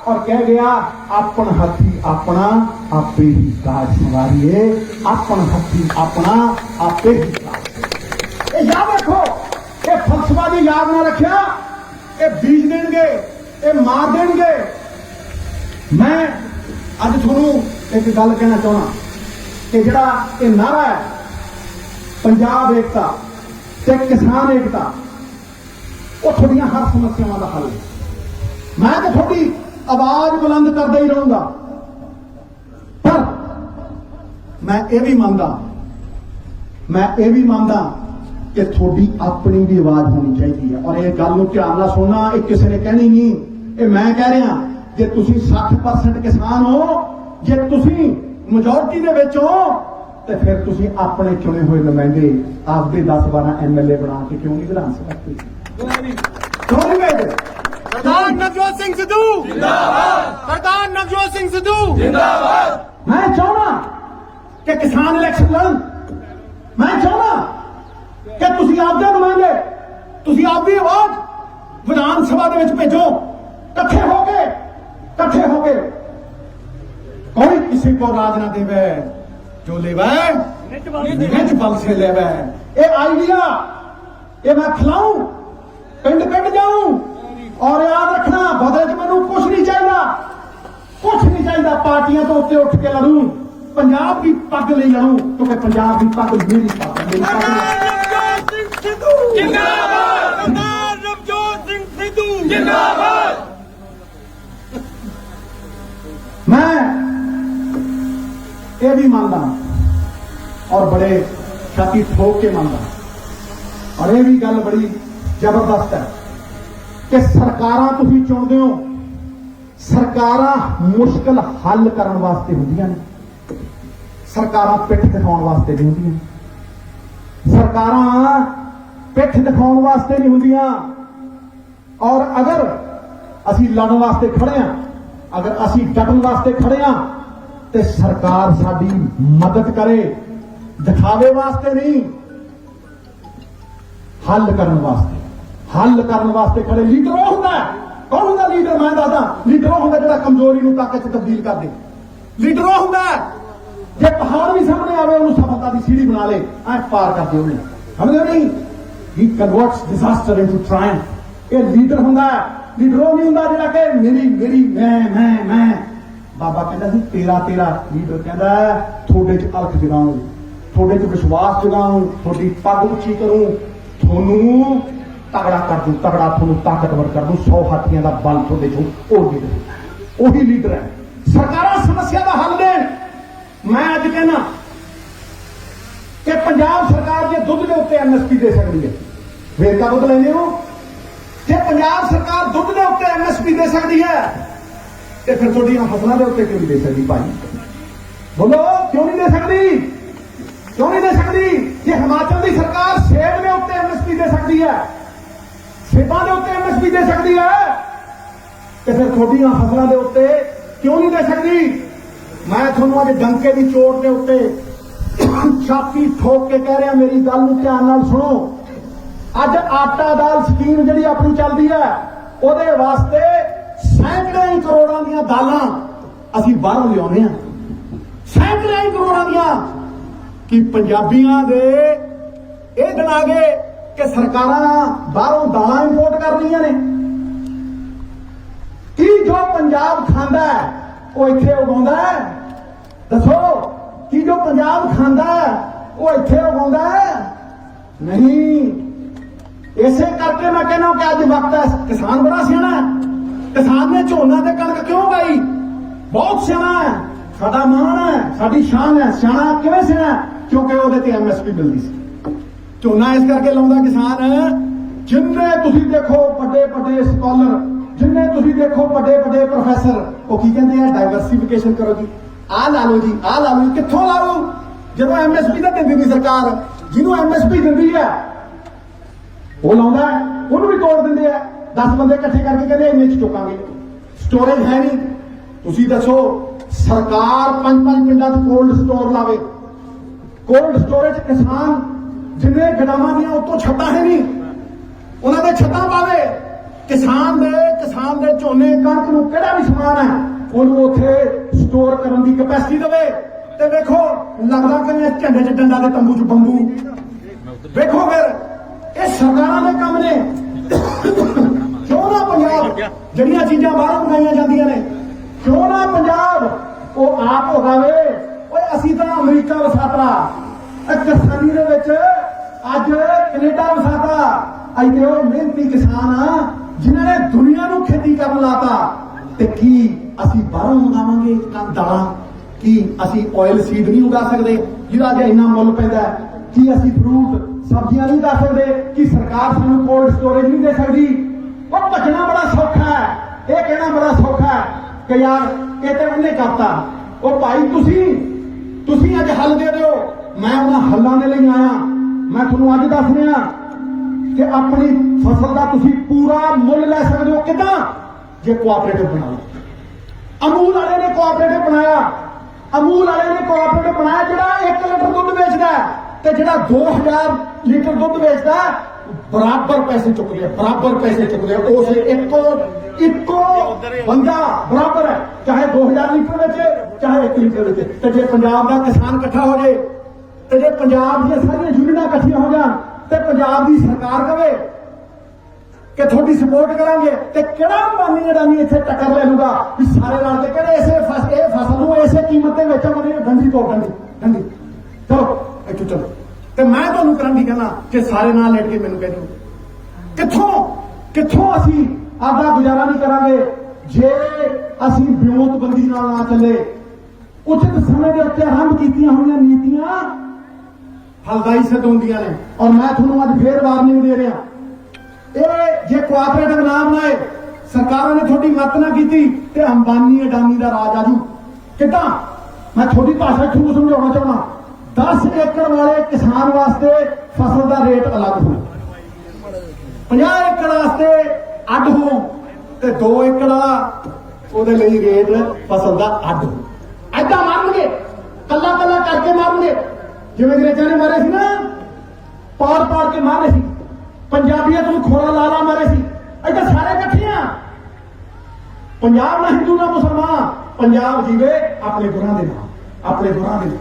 ਔਰ ਕਹਿ ਗਿਆ ਆਪਣ ਹੱਥੀ ਆਪਣਾ ਆਪੇ ਹੀ ਕਾਜ ਸਵਾਰੀਏ, ਆਪਣ ਹੱਥੀ ਆਪਣਾ ਆਪੇ ਹੀ ਕਾਜ। ਇਹ ਯਾਦ ਰੱਖੋ, ਇਹ ਫਲਸਫਾ ਦੀ ਯਾਦ ਨਾ ਰੱਖਿਆ, ਇਹ ਬੀਜ ਦੇਣਗੇ, ਇਹ ਮਾਰ ਦੇਣਗੇ। ਮੈਂ ਅੱਜ ਤੁਹਾਨੂੰ ਇੱਕ ਗੱਲ ਕਹਿਣਾ ਚਾਹੁੰਦਾ ਕਿ ਜਿਹੜਾ ਇਹ ਨਾਰਾ ਹੈ ਪੰਜਾਬ ਏਕਤਾ ਤੇ ਕਿਸਾਨ ਏਕਤਾ, ਉਹ ਤੁਹਾਡੀਆਂ ਹਰ ਸਮੱਸਿਆਵਾਂ ਦਾ ਹੱਲ ਹੈ। ਮੈਂ ਤਾਂ ਤੁਹਾਡੀ ਆਵਾਜ਼ ਬੁਲੰਦ ਕਰਦਾ ਹੀ ਰਹੂੰਗਾ, ਪਰ ਮੈਂ ਇਹ ਵੀ ਮੰਨਦਾ ਕਿ ਤੁਹਾਡੀ ਆਪਣੀ ਵੀ ਆਵਾਜ਼ ਹੋਣੀ ਚਾਹੀਦੀ ਹੈ। ਔਰ ਇਹ ਗੱਲ ਨੂੰ ਧਿਆਨ ਨਾਲ ਸੁਣਨਾ, ਇਹ ਕਿਸੇ ਨੇ ਕਹਿਣੀ ਨਹੀਂ, ਇਹ ਮੈਂ ਕਹਿ ਰਿਹਾ। ਜੇ ਤੁਸੀਂ 60% ਕਿਸਾਨ ਹੋ, ਜੇ ਤੁਸੀਂ ਮੈਜੋਰਟੀ ਦੇ ਵਿੱਚ ਹੋ, ਤੇ ਫਿਰ ਤੁਸੀਂ ਆਪਣੇ ਚੁਣੇ ਹੋਏ ਨੁਮਾਇੰਦੇ ਆਪਦੇ 10-12 ਐਮਐਲਏ ਬਣਾ ਕੇ ਕਿਉਂ ਨਹੀਂ ਵਿਧਾਨ ਸਭਾ ਕਿਉਂ ਨਹੀਂ ਭੇਜਦੇ? सरदार नवजोत सिंह सिद्धू जिंदाबाद, सरदार नवजोत सिंह सिद्धू जिंदाबाद। मैं चाहना कि किसान इलेक्शन लड़न, मैं चाहना कि ਤੁਸੀਂ ਆਪਦੇ ਨੁਮਾਇੰਦੇ, ਤੁਸੀਂ ਆਪਦੀ ਆਵਾਜ਼ ਵਿਧਾਨ ਸਭਾ ਦੇ ਵਿੱਚ ਭੇਜੋ, ਇਕੱਠੇ ਹੋ ਕੇ कोई किसी को राज ना देवे, जो लेवे निज बल से लेवे। ये आइडिया ये मैं खिलाऊं, पिंड पिंड जाऊं, और याद रखना बदले च मैनू कुछ नहीं चाहिए, कुछ नहीं चाहिए। पार्टियां तो उत्ते उठ के लड़ू, पंजाब की पग नहीं लड़ू, क्योंकि पंजाब की पग मेरी पग है, मेरी पग है। नवजोत सिंह सिद्धू जिंदाबाद, सरदार नवजोत सिंह सिद्धू जिंदाबाद। मैं ये भी मानता और बड़े छाती ठोक के मानता, और ये भी गल बड़ी जबरदस्त है कि सरकारां तुसीं चुनदे हो, सरकारां मुश्किल हल करन वास्ते हुंदियां ने, सरकारां पिठ दिखाउण वास्ते नहीं हुंदियां, सरकारां पिठ दिखाउण वास्ते नहीं हुंदियां। और अगर असीं लड़न वास्ते खड़े हां, अगर असीं डटन वास्ते खड़े हां ते सरकार साडी मदद करे, दिखावे वास्ते नहीं, हल करन वास्ते, हल करन वास्ते खड़े। लीडर वो हुंदा है, कौन हुंदा लीडर? मैं दसदा, लीडर वो हुंदा जिहड़ा कमजोरी नूं ताकत च तब्दील कर दे। लीडर वो हुंदा जे पहाड़ भी सामने आवे उन्हें सफलता की सीढ़ी बना ले, ऐ पार कर दे उन्हें, समझो नहीं? ही कन्वर्ट्स डिजास्टर इनटू ट्रायम्फ। ये लीडर हुंदा, लीडर वो नहीं हुंदा जिहड़ा कि मेरी मेरी मैं बाबा कहता सी तेरा तेरा। लीडर कहता है थोड़े च अलख जगाऊं, थोड़े च विश्वास जगाऊं, थोड़ी पग उच्ची करूं, थोनू तगड़ा कर दूं, तगड़ा थोनू ताकतवर कर दूं, 100 हाथियों का बल थोड़े चो। वो लीडर, वही लीडर है। सरकारां समस्या का हल देन। मैं अज कहना कि पंजाब सरकार जे दुध के उत्ते MSP दे सकती है, वेद का दुध लेने हो, जे पंजाब सरकार दुध के उत्ते MSP दे सकती है तो फिर थोड़ियां फसलों के उत्ते क्यों नहीं दे सकती? भाई बोलो, क्यों नहीं दे सकती? क्यों नहीं दे सकती? जे हिमाचल की सरकार सेब के उत्ते MSP दे सकती है, सेबां के उत्ते MSP दे सकती है, तो फिर थोड़ियां फसलों के उत्ते क्यों नहीं दे सकती? मैं थोनों अज डंके की चोट के उत्ते छाती ठोक के कह रहा, मेरी गल नूं ध्यान नाल सुनो। अज आटा दाल स्कीम जिहड़ी अपनी चलदी है, ਉਹਦੇ वास्ते सैकड़े ही करोड़ों ਦੀਆਂ दालां ਅਸੀਂ ਬਾਹਰੋਂ ਲਿਆਉਂਦੇ ਹਾਂ, सैकड़े ही करोड़ों ਦੀਆਂ। कि पंजाबियों दे ਇਹ ਦਿਨ ਆ ਗਏ कि सरकारां बाहरों दालां इंपोर्ट कर रही ने, कि जो पंजाब खांदा है वो इत्थे उगाउंदा है? दसो, कि जो पंजाब खांदा है वो इत्थे उगाउंदा है? नहीं। इसे करके मैं कहना कि अज वक्त है, किसान बड़ा सियाणा है, किसान ने झोना ते कणक क्यों उगाई? बहुत सियाणा है, साडा मान है, साडी शान है। सियाणा किवें सियाणा? क्योंकि ਉਹਦੇ ਤੇ MSP मिलती सी। ਝੋਨਾ इस करके लाउंदा किसान। जिन्ने तुसीं देखो बड़े बड़े स्कॉलर, जिन्ने तुसीं देखो बड़े बड़े प्रोफैसर, वो की कहते हैं डाइवर्सिफिकेशन करो जी, आ ला लो जी, आ ला लो। कित्थों लाओ ਜਦੋਂ MSP ਤਾਂ ਦਿੰਦੀ ਨਹੀਂ ਸਰਕਾਰ? ਜਿਹਨੂੰ MSP ਦਿੰਦੀ ਹੈ ਉਹ ਲਾਉਂਦਾ, ਉਹਨੂੰ ਵੀ ਤੋੜ ਦਿੰਦੇ ਆ। 10 ਬੰਦੇ ਇਕੱਠੇ ਕਰਕੇ ਕਹਿੰਦੇ ਇੰਨੇ ਚ ਚੁੱਕਾਂਗੇ। ਸਟੋਰੇਜ ਹੈ ਨਹੀਂ। ਤੁਸੀਂ ਦੱਸੋ, ਸਰਕਾਰ 5-5 ਪਿੰਡਾਂ 'ਚ ਕੋਲਡ ਸਟੋਰ ਲਾਵੇ, ਕੋਲਡ ਸਟੋਰੇਜ ਕਿਸਾਨ जिन्हें गडावां ਦੀਆਂ ਉੱਤੋਂ ਛੱਤਾਂ ਹੈ ਨਹੀਂ, ਉਹਨਾਂ ਦੇ ਛੱਤਾਂ ਪਾਵੇ। ਕਿਸਾਨ ਦੇ ਝੋਨੇ ਕਣਕ ਨੂੰ ਕਿਹੜਾ ਵੀ ਸਮਾਨ ਹੈ ਉਹਨੂੰ ਉੱਥੇ ਸਟੋਰ ਕਰਨ ਦੀ ਕੈਪੈਸਿਟੀ ਦੇਵੇ। ਤੇ ਵੇਖੋ ਲੱਗਦਾ ਕਿਵੇਂ ਝੰਡੇ 'ਚ ਡੰਡਾ ਦੇ ਤੰਬੂ 'ਚ ਬੰਬੂ। ਵੇਖੋ ਫਿਰ ਇਹ ਸਰਕਾਰਾਂ ਦੇ ਕੰਮ ਨੇ। ਕਿਉਂ ਨਾ ਪੰਜਾਬ ਜਿਹੜੀਆਂ ਚੀਜ਼ਾਂ ਬਾਹਰੋਂ ਮੰਗਾਈਆਂ ਜਾਂਦੀਆਂ ਨੇ, ਕਿਉਂ ਨਾ ਪੰਜਾਬ ਉਹ ਆਪ ਉਗਾਵੇ? ਓਏ ਅਸੀਂ ਤਾਂ ਅਮਰੀਕਾ ਵਸਾਤਾ, ਕਿਸਾਨੀ ਦੇ ਵਿੱਚ ਅੱਜ ਕੈਨੇਡਾ ਵਸਾਤਾ। ਇੱਥੇ ਉਹ ਮਿਹਨਤੀ ਕਿਸਾਨ ਆ ਜਿਨ੍ਹਾਂ ਨੇ ਦੁਨੀਆ ਨੂੰ ਖੇਤੀ ਕਰਨ ਲਾਤਾ। ਤੇ ਕੀ ਅਸੀਂ ਬਾਹਰੋਂ ਮੰਗਾਵਾਂਗੇ ਦਾਲਾਂ? ਕੀ ਅਸੀਂ ਆਇਲ ਸੀਡ ਨਹੀਂ ਉਗਾ ਸਕਦੇ ਜਿਹਦਾ ਅੱਜ ਇੰਨਾ ਮੁੱਲ ਪੈਂਦਾ? ਕੀ ਅਸੀਂ ਫਰੂਟ ਸਬਜ਼ੀਆਂ ਨਹੀਂ ਉਗਾ ਸਕਦੇ? ਕਿ ਸਰਕਾਰ ਸਾਨੂੰ ਕੋਲਡ ਸਟੋਰੇਜ ਨਹੀਂ ਦੇ ਸਕਦੀ? ਉਹ ਭੱਜਣਾ ਬੜਾ ਸੌਖਾ ਹੈ, ਇਹ ਕਹਿਣਾ ਬੜਾ ਸੌਖਾ ਹੈ ਕਿ ਯਾਰ ਇਹ ਤੇ ਉਹਨੇ ਕਰਤਾ। ਉਹ ਭਾਈ ਤੁਸੀਂ ਅੱਜ ਹੱਲ ਦੇ ਦਿਓ। मैं उन्होंने हलों के लिए आया। मैं थोड़ा अज दस रहा कि अपनी फसल का तुम पूरा मुल लै सकते हो किदा? जे कोऑपरेटिव बनाओ। अमूल वाले ने कोऑपरेटिव बनाया, अमूल वाले ने कोऑपरेटिव बनाया जिहड़ा 1 लीटर दुध बेचता है ते जिहड़ा 2000 लीटर दुध बेचता है बराबर पैसे चुक रहे, बराबर पैसे चुक रहे। उस इको बंदा बराबर है, चाहे 2000 लीटर बेचे चाहे 1 लीटर बेचे। तो जे पंजाब का किसान इकट्ठा हो जाए ਤੇ ਜੇ ਪੰਜਾਬ ਦੀਆਂ ਸਾਰੀਆਂ ਯੂਨੀਅਨਾਂ ਇਕੱਠੀਆਂ ਹੋ ਜਾਣ ਤੇ ਪੰਜਾਬ ਦੀ ਸਰਕਾਰ ਕਵੇ ਕਿ ਤੁਹਾਡੀ ਸਪੋਰਟ ਕਰਾਂਗੇ ਤੇ ਕਿਹੜਾ ਅੰਬਾਨੀ ਅਡਾਨੀ ਇੱਥੇ ਟੱਕਰ ਲੈ ਲੂਗਾ ਵੀ ਸਾਰੇ ਰਲ ਕੇ ਕਿਹੜੇ ਇਹ ਫਸਲ ਨੂੰ ਇਸੇ ਕੀਮਤ ਤੇ ਵੇਚਾਂਗੇ ਗੰਢੀ ਤੋਂ ਗੰਢੀ ਚਲੋ ਇੱਥੋਂ ਚਲੋ ਤੇ ਮੈਂ ਤੁਹਾਨੂੰ ਕਰਾਂਗੀ ਕਹਿੰਦਾ ਕਿ ਸਾਰੇ ਨਾਲ ਲੜ ਕੇ ਮੈਨੂੰ ਕਹਿੰਦੇ ਕਿੱਥੋਂ ਅਸੀਂ ਆਪਦਾ ਗੁਜ਼ਾਰਾ ਨਹੀਂ ਕਰਾਂਗੇ ਜੇ ਅਸੀਂ ਵਿਉਂਤਬੰਦੀ ਨਾਲ ਨਾ ਚੱਲੇ ਉਚਿਤ ਸਮੇਂ ਦੇ ਉੱਤੇ ਆਰੰਭ ਕੀਤੀਆਂ ਹੋਈਆਂ ਨੀਤੀਆਂ ਫਲਦਾਈ ਸਿੱਧ ਹੁੰਦੀਆਂ ਨੇ। ਔਰ ਮੈਂ ਤੁਹਾਨੂੰ ਅੱਜ ਫੇਰ ਵਾਰਨਿੰਗ ਦੇ ਰਿਹਾ, ਇਹ ਜੇ ਕੋਆਪਰੇਟਿਵ ਨਾ ਬਣਾਏ, ਸਰਕਾਰਾਂ ਨੇ ਤੁਹਾਡੀ ਮਦਦ ਨਾ ਕੀਤੀ ਤੇ ਅੰਬਾਨੀ ਅਡਾਨੀ ਦਾ ਰਾਜ ਆਜੂ। ਕਿੱਦਾਂ? ਮੈਂ ਤੁਹਾਡੀ ਭਾਸ਼ਾ ਤੁਹਾਨੂੰ ਸਮਝਾਉਣਾ ਚਾਹੁੰਦਾ। 10 ਏਕੜ ਵਾਲੇ ਕਿਸਾਨ ਵਾਸਤੇ ਫਸਲ ਦਾ ਰੇਟ ਅਲੱਗ ਹੋ, 50 ਏਕੜ ਵਾਸਤੇ ਅੱਡ ਹੋ ਤੇ 2 ਏਕੜ ਵਾਲਾ ਉਹਦੇ ਲਈ ਰੇਟ ਫਸਲ ਦਾ ਅੱਡ ਹੋ। ਏਦਾਂ ਮਾਰਨਗੇ, ਕੱਲਾ ਕਰਕੇ ਮਾਰਨਗੇ। ਜਿਵੇਂ ਅੰਗਰੇਜ਼ਾਂ ਨੇ ਮਾਰੇ ਸੀ ਨਾ, ਪਾੜ ਕੇ ਮਾਰੇ ਸੀ, ਪੰਜਾਬੀਆਂ ਨੂੰ ਖੋਰਾ ਲਾ ਮਾਰੇ ਸੀ। ਏਦਾਂ ਸਾਰੇ ਇਕੱਠੇ ਆ। ਪੰਜਾਬ ਨਾ ਹਿੰਦੂ ਨਾ ਮੁਸਲਮਾਨ, ਪੰਜਾਬ ਜੀਵੇ ਆਪਣੇ ਗੁਰਾਂ ਦੇ ਨਾਲ, ਆਪਣੇ ਗੁਰਾਂ ਦੇ ਨਾਲ।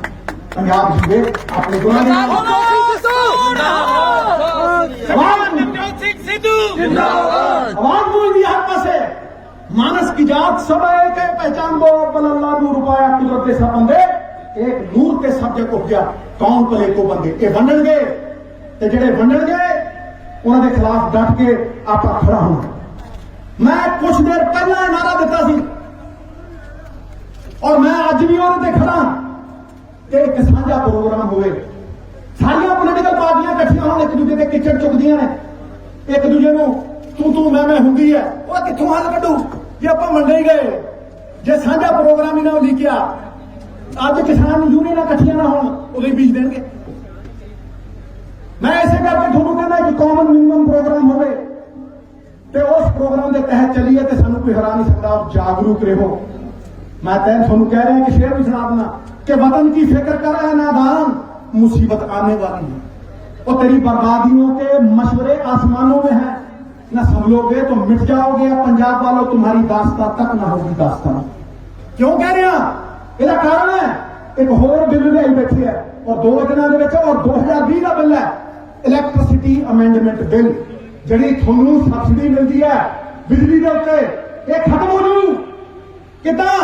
ਪੰਜਾਬ ਜੀਵੇ ਆਪਣੇ ਗੁਰਾਂ ਦੇ ਨਾਲ। ਨਵਜੋਤ ਸਿੰਘ ਸਿੱਧੂ ਜਿੰਦਾਬਾਦ। आवाज बोल दी हर पासे। मानस की जात सब एक है, पहचान दो अव्वल अल्लाह नूर पाया कुदरत के सब बंदे, एक नूर के सब जग उपजा कौन भले को बंदे। ये वंडणगे ते जेड़े वंडणगे उन्हां दे खिलाफ डट के आपां खड़ा होना। मैं कुछ देर पहला नारा दिता सी और मैं अज भी उहदे ते खड़ा कि एक साझा प्रोग्राम होवे, सारियां पोलीटिकल पार्टियां इकट्ठियां होण, एक दूजे ते किचड़ चुकदियां ने, एक दूजे ਨੂੰ ਤੂੰ ਮੈਂ ਹੁੰਦੀ ਹੈ। ਉਹ ਕਿੱਥੋਂ ਹੱਲ ਕੱਢੂ ਜੇ ਆਪਾਂ ਮੰਡੇ ਹੀ ਗਏ, ਜੇ ਸਾਂਝਾ ਪ੍ਰੋਗਰਾਮ ਹੀ ਨਾ ਲਿਖਿਆ। ਅੱਜ ਕਿਸਾਨ ਯੂਨੀਅਨਾਂ ਇਕੱਠੀਆਂ ਨਾ ਹੋਣ, ਉਦੋਂ ਹੀ ਬੀਜ ਦੇਣਗੇ। ਮੈਂ ਇਸੇ ਕਰਕੇ ਤੁਹਾਨੂੰ ਕਹਿੰਦਾ ਕਿ ਕਾਮਨ ਮਿਨੀਮਮ ਪ੍ਰੋਗਰਾਮ ਹੋਵੇ ਤੇ ਉਸ ਪ੍ਰੋਗਰਾਮ ਦੇ ਤਹਿਤ ਚੱਲੀਏ ਤੇ ਸਾਨੂੰ ਕੋਈ ਹਰਾ ਨਹੀਂ ਸਕਦਾ। ਔਰ ਜਾਗਰੂਕ ਰਹੋ। ਮੈਂ ਤੁਹਾਨੂੰ ਕਹਿ ਰਿਹਾ ਕਿ ਸ਼ੇਰ ਵੀ ਸੁਣਾ ਦੇਣਾ कि वतन की फिक्र कर रहा है नादान, मुसीबत आने वाली है। और तेरी बर्बादियों के मशवरे आसमानों में है, न संभलोगे तो मिट जाओगे। पंजाब वालों तुम्हारी दास्तां तक ना होगी दास्तां। क्यों कह रहे हैं? ਇਹਦਾ ਕਾਰਨ ਹੈ ਇੱਕ ਹੋਰ ਬਿੱਲ ਲਿਆਈ ਬੈਠੀ ਹੈ ਔਰ 2 ਦਿਨਾਂ ਦੇ ਵਿੱਚ, ਔਰ 2020 ਦਾ ਬਿੱਲ ਹੈ, ਇਲੈਕਟ੍ਰਿਸਿਟੀ ਅਮੈਂਡਮੈਂਟ ਬਿੱਲ। ਜਿਹੜੀ ਤੁਹਾਨੂੰ ਸਬਸਿਡੀ ਮਿਲਦੀ ਹੈ ਬਿਜਲੀ ਦੇ ਉੱਤੇ, ਇਹ ਖਤਮ ਹੋ ਜੂ। ਕਿੱਦਾਂ?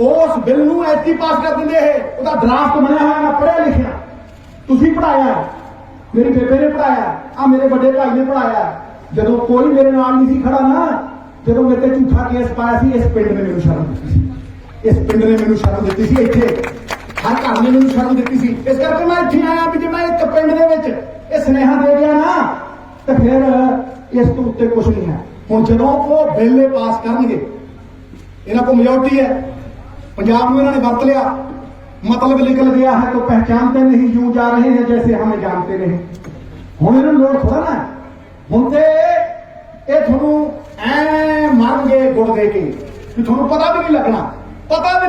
ਉਸ ਬਿੱਲ ਨੂੰ ਐਤੀ ਪਾਸ ਕਰ ਦਿੰਦੇ। ਇਹ ਉਹਦਾ ਡਰਾਫਟ ਬਣਿਆ ਹੋਇਆ, ਮੈਂ ਪੜ੍ਹਿਆ ਲਿਖਿਆ, ਤੁਸੀਂ ਪੜ੍ਹਾਇਆ, ਮੇਰੀ ਬੇਬੇ ਨੇ ਪੜ੍ਹਾਇਆ, ਆ ਮੇਰੇ ਵੱਡੇ ਭਾਈ ਨੇ ਪੜ੍ਹਾਇਆ। ਜਦੋਂ ਕੋਈ ਮੇਰੇ ਨਾਲ ਨਹੀਂ ਸੀ ਖੜਾ ਨਾ, ਜਦੋਂ ਮੇਰੇ ਤੇ ਝੂਠਾ ਕੇਸ ਪਾਇਆ ਸੀ, ਇਸ ਪਿੰਡ ਨੇ ਮੈਨੂੰ ਸ਼ਰਮ ਦਿੱਤੀ ਸੀ। ਇਸ ਪਿੰਡ ਨੇ ਮੈਨੂੰ ਸ਼ਰਮ ਦਿੱਤੀ ਸੀ। ਇੱਥੇ ਹਰ ਘਰ ਨੇ ਮੈਨੂੰ ਸ਼ਰਮ ਦਿੱਤੀ ਸੀ। ਇਸ ਕਰਕੇ ਮੈਂ ਇੱਥੇ ਆਇਆ ਵੀ ਜੇ ਮੈਂ ਇੱਕ ਪਿੰਡ ਦੇ ਵਿੱਚ ਇਹ ਸੁਨੇਹਾ ਦੇ ਗਿਆ ਨਾ ਤੇ ਫਿਰ ਇਸ ਤੋਂ ਉੱਤੇ ਕੁਝ ਨਹੀਂ ਹੈ। ਹੁਣ ਜਦੋਂ ਉਹ ਬਿੱਲ ਪਾਸ ਕਰਨਗੇ, ਇਹਨਾਂ ਕੋਲ ਮੈਜੋਰਟੀ ਹੈ, पंजाब में इन्होंने वरत लिया, मतलब निकल गया है तो पहचानते नहीं, यूं जा रहे हैं जैसे हमें जानते नहीं। हुण इन्होंने लोड़ थोड़ा ना, हुण ते ये थोनू ऐ मारनगे गुड़ दे के कि थोनू पता भी नहीं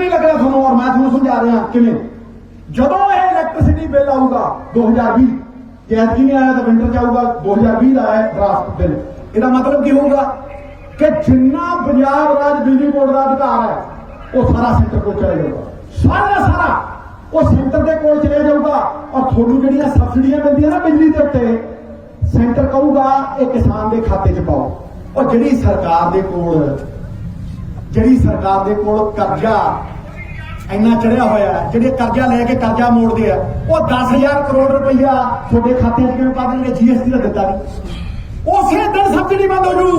लगना थोनू। और मैं थोनू समझा रहा किवें, जदों ये इलैक्ट्रिसिटी बिल आऊगा 2020, जे अज नहीं आया तो विंटर च आऊगा 2020 का है ड्राफ्ट बिल। इसका मतलब की होगा कि जिन्ना पंजाब राज बिजली बोर्ड का अधिकार है वो सारा सेंटर को चले जाऊगा। सारा वो सेंटर के कोल चले जाऊगा। और थोड़ी ਜਿਹੜੀਆਂ ਸਬਸਿਡੀਆਂ ਮਿਲਦੀਆਂ ਨਾ ਬਿਜਲੀ ਦੇ ਉੱਤੇ, सेंटर कहूगा ਇਹ किसान के खाते च पाओ। और ਜਿਹੜੀ सरकार के कोल कर्जा ਇੰਨਾ ਚੜਿਆ ਹੋਇਆ ਹੈ, ਜਿਹੜੇ कर्जा लेके कर्जा मोड़ते हैं, वो 10,000 करोड़ रुपया ਤੁਹਾਡੇ ਖਾਤੇ 'ਚ ਕਿਵੇਂ ਪਾ ਦੇਣਗੇ? GST ਦਾ ਦਿੱਤਾ नहीं, उसे दिन सब्सिडी बंद हो जू।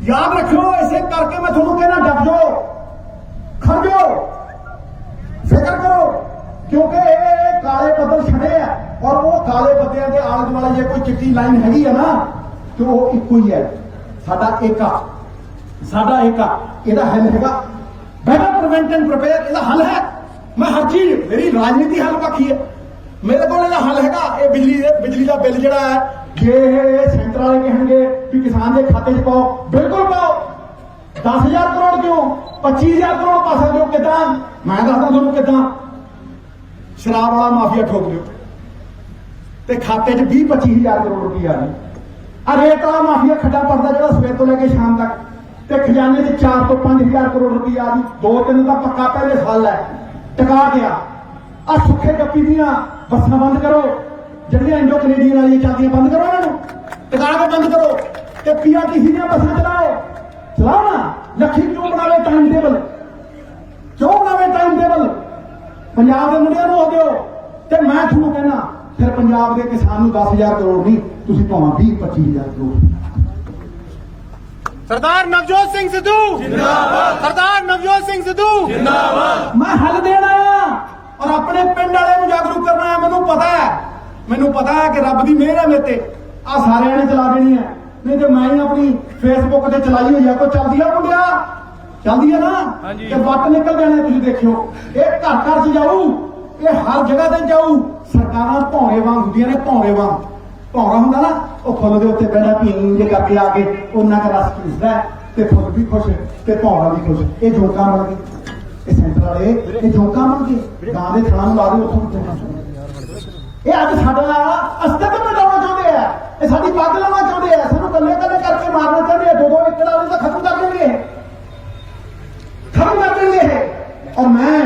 याद रखियो। इसे करके मैं ਤੁਹਾਨੂੰ कहना डट जाओ, खड़ जाओ, फिक्र करो, क्योंकि ये काले बदल छड़े है। और वो काले बदलियां के आले दुआले जे कोई चिट्टी लाइन हैगी है ना, तो वो एक ही है, साडा एका ਇਹਦਾ हल हैगा बेटर प्रिवेंट एंड प्रिपेयर। ਇਹਦਾ हल है। मैं हर चीज, मेरी राजनीति हल पक्की है, मेरे को ਇਹਦਾ हल हैगा। ये बिजली का बिल ਜਿਹੜਾ है, जे सेंटर वाले कहणगे भी किसान के खाते च पाओ, बिल्कुल पाओ। 10,000 करोड़ क्यों, 25,000 करोड़ पा सकते हो। कितना? मैं दसदा तुहानूं कितना। शराब वाला माफिया ठोक दो ते खाते च 20-25,000 करोड़ रुपया आ जाए। रेत वाला माफिया खड्डा पड़ता जो सवेर तो लेके शाम तक, ते खजाने च 4 ਤੋਂ 5,000 करोड़ रुपया आ जाए। 2-3 का पक्का पहले साल है, टका गया। आ सुखे गप्पी दियां बसां बंद करो, ਜਿਹੜੀਆਂ इंडो कनेडियन वाली चलदियां बंद करो, इन्होंने टका के बंद करो। ਤੇ ਪੀਆਰਟੀਸੀ ਦੀਆਂ ਬੱਸਾਂ ਚਲਾਓ ਨਾ। ਲੱਖੀ ਕਿਉਂ ਬਣਾਵੇ ਟਾਈਮ ਟੇਬਲ, ਕਿਉਂ ਬਣਾਵੇ ਟਾਈਮ ਟੇਬਲ? ਪੰਜਾਬ ਦੇ ਮੁੰਡਿਆਂ ਨੂੰ ਹੋ ਦਿਓ। ਤੇ ਮੈਂ ਤੁਹਾਨੂੰ ਕਹਿਣਾ ਫਿਰ ਪੰਜਾਬ ਦੇ ਕਿਸਾਨ ਨੂੰ 10,000 ਕਰੋੜ ਨਹੀਂ, ਤੁਸੀਂ ਭਾਵੇਂ 20-25,000 ਕਰੋੜ। सरदार नवजोत सिंह सिद्धू जिंदाबाद। सरदार नवजोत सिंह सिद्धू जिंदाबाद। मैं हल देना और अपने पिंड वाले ਨੂੰ ਜਾਗਰੂਕ ਕਰਨਾ ਹੈ। ਮੈਨੂੰ ਪਤਾ ਹੈ ਕਿ ਰੱਬ ਦੀ ਮਿਹਰ ਹੈ ਮੇਰੇ ਤੇ, ਆ ਸਾਰਿਆਂ ਨੇ ਚਲਾ ਦੇਣੀ ਹੈ, ਨਹੀਂ ਤੇ ਮੈਂ ਹੀ ਆਪਣੀ ਫੇਸਬੁੱਕ ਤੇ ਚਲਾਈ ਹੋਈ ਆ। ਕੋਈ ਚੱਲਦੀ ਆ ਮੁੰਡਿਆ, ਚੱਲਦੀ ਆ ਨਾ, ਤੇ ਵੱਟ ਨਿਕਲ ਜਾਣੇ ਤੁਸੀਂ ਦੇਖਿਓ। ਇਹ ਘਰ ਘਰ ਚ ਜਾਊ, ਇਹ ਹਰ ਜਗ੍ਹਾ ਤੇ ਜਾਊ। ਸਰਕਾਰਾਂ ਭੌਰੇ ਵਾਂਗ ਹੁੰਦੀਆਂ ਨੇ, ਭੌਰੇ ਵਾਂਗ। ਭੌਰਾ ਹੁੰਦਾ ਨਾ, ਉਹ ਫੁੱਲ ਦੇ ਉੱਤੇ ਬੈਠਾ ਪੀਂ ਜੇ ਕਰਕੇ ਆ ਕੇ ਉਹਨਾਂ ਦਾ ਰਸ ਚੂਸਦਾ ਤੇ ਫੁੱਲ ਵੀ ਖੁਸ਼ ਤੇ ਭੌਰਾ ਵੀ ਖੁਸ਼। ਇਹ ਜੋਕਾਂ ਬਣ ਗਏ, ਇਹ ਸੈਂਟਰ ਵਾਲੇ ਇਹ ਜੋਕਾਂ ਬਣ ਗਏ। ਗਾਂ ਦੇ ਥਾਂ ਨੂੰ ਲਾ ਦਿਓ, ਉੱਥੋਂ ਇਹ ਅੱਜ ਸਾਡਾ ਅਸਤਿਤਵ ਮਿਟਾਉਣਾ ਚਾਹੁੰਦੇ ਆ, ਇਹ ਸਾਡੀ ਪੱਗ ਲਾਉਣਾ ਚਾਹੁੰਦੇ ਆ, ਸਾਨੂੰ ਕੱਲੇ ਕੱਲੇ ਕਰਕੇ ਮਾਰਨਾ ਚਾਹੁੰਦੇ ਆ। 2-2 ਏਕੜ ਵਾਲੇ ਤਾਂ ਖਤਮ ਕਰ ਦੇਣਗੇ, ਖਤਮ ਕਰ ਦੇਣਗੇ ਇਹ। ਔਰ ਮੈਂ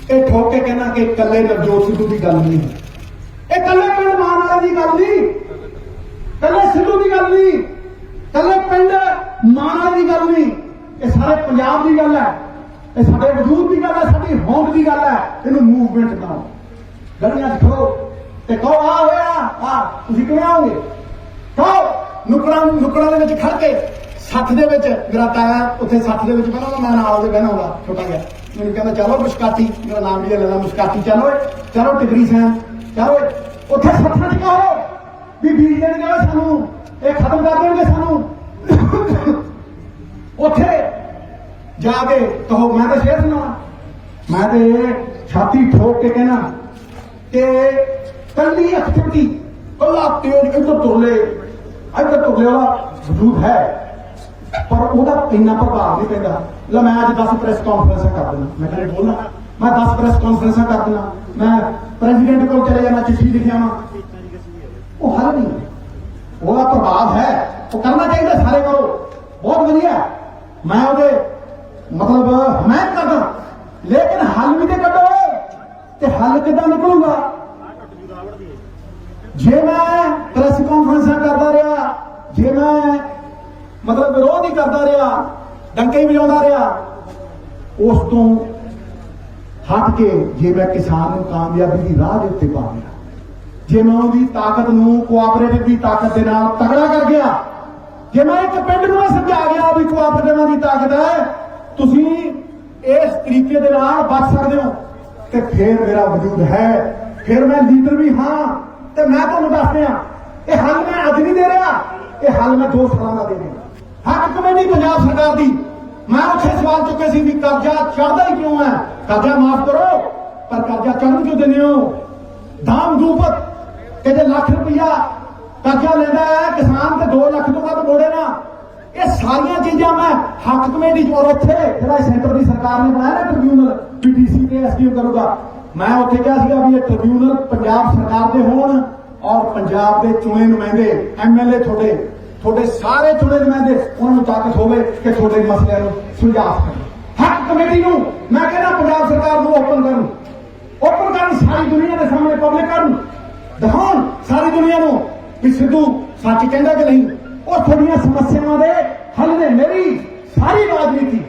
ਇਹ ਠੋਕ ਕੇ ਕਹਿਣਾ ਕਿ ਕੱਲੇ ਨਵਜੋਤ ਸਿੱਧੂ ਦੀ ਗੱਲ ਨਹੀਂ ਹੈ, ਇਹ ਕੱਲੇ ਪਿੰਡ ਮਾਨ ਵਾਲੇ ਦੀ ਗੱਲ ਨਹੀਂ, ਕੱਲੇ ਸਿੱਧੂ ਦੀ ਗੱਲ ਨਹੀਂ, ਕੱਲੇ ਪਿੰਡ ਮਾਨ ਵਾਲੇ ਦੀ ਗੱਲ ਨਹੀਂ, ਇਹ ਸਾਰੇ ਪੰਜਾਬ ਦੀ ਗੱਲ ਹੈ। ਇਹ ਸਾਡੇ ਵਜੂਦ ਦੀ ਗੱਲ ਹੈ, ਸਾਡੀ ਹੋਂਦ ਦੀ ਗੱਲ ਹੈ। ਇਹਨੂੰ ਮੂਵਮੈਂਟ ਬਣਾਓ, ਗਲੀਆਂ 'ਚ ਖੜੋ ਤੇ ਕਹੋ ਆ ਹੋਇਆ ਆ। ਤੁਸੀਂ ਕਿਵੇਂ ਆਓਗੇ? ਕਹੋ ਨੁਕੜਾਂ ਦੇ ਵਿੱਚ ਖੜ ਕੇ। 60 ਦੇ ਵਿੱਚ ਮੇਰਾ ਤਾਇਆ ਉੱਥੇ 60 ਦੇ ਵਿੱਚ ਬਹਿਣਾ, ਮੈਂ ਨਾਲ ਉਹਦੇ ਬਹਿਣਾ ਹੁੰਦਾ ਛੋਟਾ ਜਿਹਾ। ਮੈਨੂੰ ਕਹਿੰਦਾ ਚਲੋ ਮੁਸਕਾਟੀ, ਮੇਰਾ ਨਾਮ ਵੀ ਲੈ ਲਾ ਮੁਸਕਾਟੀ, ਚਲੋ ਟਿਗਰੀ ਸੈਨ, ਚਲੋ ਉੱਥੇ 60 ਚ ਕਹੋ ਵੀ ਬੀਜ ਦੇਣਗੇ ਸਾਨੂੰ, ਇਹ ਖਤਮ ਕਰ ਦੇਣਗੇ ਸਾਨੂੰ। ਉੱਥੇ ਜਾ ਕੇ ਕਹੋ ਮੈਂ ਤਾਂ ਸ਼ੇਰ ਸੁਣਾਉਣਾ, ਮੈਂ ਤੇ ਛਾਤੀ ਠੋਕ ਕੇ ਕਹਿਣਾ ਕਿ ਕੱਲੀ ਐਕਟੀਵਿਟੀ, ਕੱਲਾ ਤੇਜ ਇੱਧਰ ਤੁਰਲੇ ਵਾਲਾ ਵਜੂਦ ਹੈ, ਪਰ ਉਹਦਾ ਇੰਨਾ ਪ੍ਰਭਾਵ ਨਹੀਂ ਪੈਂਦਾ। ਲੈ ਮੈਂ ਅੱਜ 10 ਪ੍ਰੈਸ ਕਾਨਫਰੰਸਾਂ ਕਰ ਦੇਣਾ, ਮੈਂ ਕਦੇ ਬੋਲਣਾ, ਮੈਂ 10 ਪ੍ਰੈਸ ਕਾਨਫਰੰਸਾਂ ਕਰ ਦੇਣਾ, ਮੈਂ ਪ੍ਰੈਜ਼ੀਡੈਂਟ ਕੋਲ ਚਲੇ ਜਾਣਾ, ਚਿੱਠੀ ਲਿਖਿਆ ਵਾ, ਉਹ ਹੱਲ ਨਹੀਂ। ਉਹਦਾ ਪ੍ਰਭਾਵ ਹੈ, ਉਹ ਕਰਨਾ ਚਾਹੀਦਾ, ਸਾਰੇ ਕਰੋ, ਬਹੁਤ ਵਧੀਆ। ਮੈਂ ਉਹਦੇ ਮਤਲਬ ਹਮਾਇਤ ਕਰਦਾ, ਲੇਕਿਨ ਹੱਲ ਵੀ ਤੇ ਕੱਢੋ। ਤੇ ਹੱਲ ਕਿੱਦਾਂ ਨਿਕਲੂਗਾ? ਜੇ ਮੈਂ ਪ੍ਰੈਸ ਕਾਨਫਰੰਸਾਂ ਕਰਦਾ ਰਿਹਾ, ਜੇ ਮੈਂ ਮਤਲਬ ਵਿਰੋਧ ਹੀ ਕਰਦਾ ਰਿਹਾ, ਡੰਕੇ ਹੀ ਵਜਾਉਂਦਾ ਰਿਹਾ, ਉਸ ਤੋਂ ਹਟ ਕੇ ਜੇ ਮੈਂ ਕਿਸਾਨ ਨੂੰ ਕਾਮਯਾਬੀ ਦੀ ਰਾਹ ਦੇ ਉੱਤੇ ਪਾ ਗਿਆ, ਜੇ ਮੈਂ ਉਹਦੀ ਤਾਕਤ ਨੂੰ ਕੋਆਪਰੇਟਿਵ ਦੀ ਤਾਕਤ ਦੇ ਨਾਲ ਤਗੜਾ ਕਰ ਗਿਆ, ਜੇ ਮੈਂ ਇੱਕ ਪਿੰਡ ਨੂੰ ਇਹ ਸਮਝਾ ਗਿਆ ਵੀ ਕੋਆਪਰੇਟਿਵਾਂ ਦੀ ਤਾਕਤ ਹੈ, ਤੁਸੀਂ ਇਸ ਤਰੀਕੇ ਦੇ ਨਾਲ ਬਚ ਸਕਦੇ ਹੋ, ਤੇ ਫਿਰ ਮੇਰਾ ਵਜੂਦ ਹੈ, ਫਿਰ ਮੈਂ ਲੀਡਰ ਵੀ ਹਾਂ। ਤੇ ਮੈਂ ਤੁਹਾਨੂੰ ਦੱਸ ਰਿਹਾ, ਇਹ ਹੱਲ ਮੈਂ ਅੱਜ ਨਹੀਂ ਦੇ ਰਿਹਾ, ਇਹ ਹੱਲ ਮੈਂ 2 ਸਾਲਾਂ ਦਾ ਦੇ ਰਿਹਾ। ਹੱਕ ਕਮੇਟੀ ਪੰਜਾਬ ਸਰਕਾਰ ਦੀ, ਮੈਂ ਉੱਥੇ ਸਵਾਲ ਚੁੱਕੇ ਸੀ ਵੀ ਕਰਜ਼ਾ ਚੜ੍ਹਦਾ ਹੀ ਕਿਉਂ ਹੈ? ਕਰਜ਼ਾ ਮਾਫ ਕਰੋ, ਪਰ ਕਰਜ਼ਾ ਚੜ੍ਹਨ ਕਿਉਂ ਦਿੰਦੇ ਹੋ? ਦਾਮ ਦੂਪਤ ਕਿ ਜੇ ਲੱਖ ਰੁਪਇਆ ਕਰਜ਼ਾ ਲੈਂਦਾ ਹੈ ਕਿਸਾਨ ਤੇ 2 ਲੱਖ ਤੋਂ ਵੱਧ ਮੋੜੇ ਨਾ। ਇਹ ਸਾਰੀਆਂ ਚੀਜ਼ਾਂ ਮੈਂ ਹੱਕ ਕਮੇਟੀ ਚ, ਔਰ ਉੱਥੇ ਜਿਹੜਾ ਸੈਂਟਰ ਦੀ ਸਰਕਾਰ ਨੇ ਬਣਾਇਆ ਨਾ ਟ੍ਰਿਬਿਊਨਲ, ਪੀਟੀਸੀ ਤੇ ਐਸਡੀਓ ਕਰੂਗਾ, ਮੈਂ ਉੱਥੇ ਕਿਹਾ ਸੀਗਾ ਵੀ ਇਹ ਟ੍ਰਿਬਿਊਨਲ ਪੰਜਾਬ ਸਰਕਾਰ ਦੇ ਹੋਣ, ਔਰ ਪੰਜਾਬ ਦੇ ਚੁਣੇ ਨੁਮਾਇੰਦੇ ਐਮਐਲਏ ਤੁਹਾਡੇ ਸਾਰੇ ਚੁਣੇ ਨੁਮਾਇੰਦੇ, ਉਹਨਾਂ ਨੂੰ ਤਾਕਤ ਹੋਵੇ ਕਿ ਤੁਹਾਡੇ ਮਸਲਿਆਂ ਨੂੰ ਸੁਲਝਾ ਸਕਣ। ਹੱਕ ਕਮੇਟੀ ਨੂੰ ਮੈਂ ਕਹਿੰਦਾ ਪੰਜਾਬ ਸਰਕਾਰ ਨੂੰ ਓਪਨ ਕਰਨ, ਸਾਰੀ ਦੁਨੀਆ ਦੇ ਸਾਹਮਣੇ ਪਬਲਿਕ ਕਰਨ, ਦਿਖਾਉਣ ਸਾਰੀ ਦੁਨੀਆ ਨੂੰ ਵੀ ਸਿੱਧੂ ਸੱਚ ਕਹਿੰਦਾ ਕਿ ਨਹੀਂ। ਉਹ ਤੁਹਾਡੀਆਂ ਸਮੱਸਿਆਵਾਂ ਦੇ ਹੱਲ ਨੇ। ਮੇਰੀ ਸਾਰੀ ਰਾਜਨੀਤੀ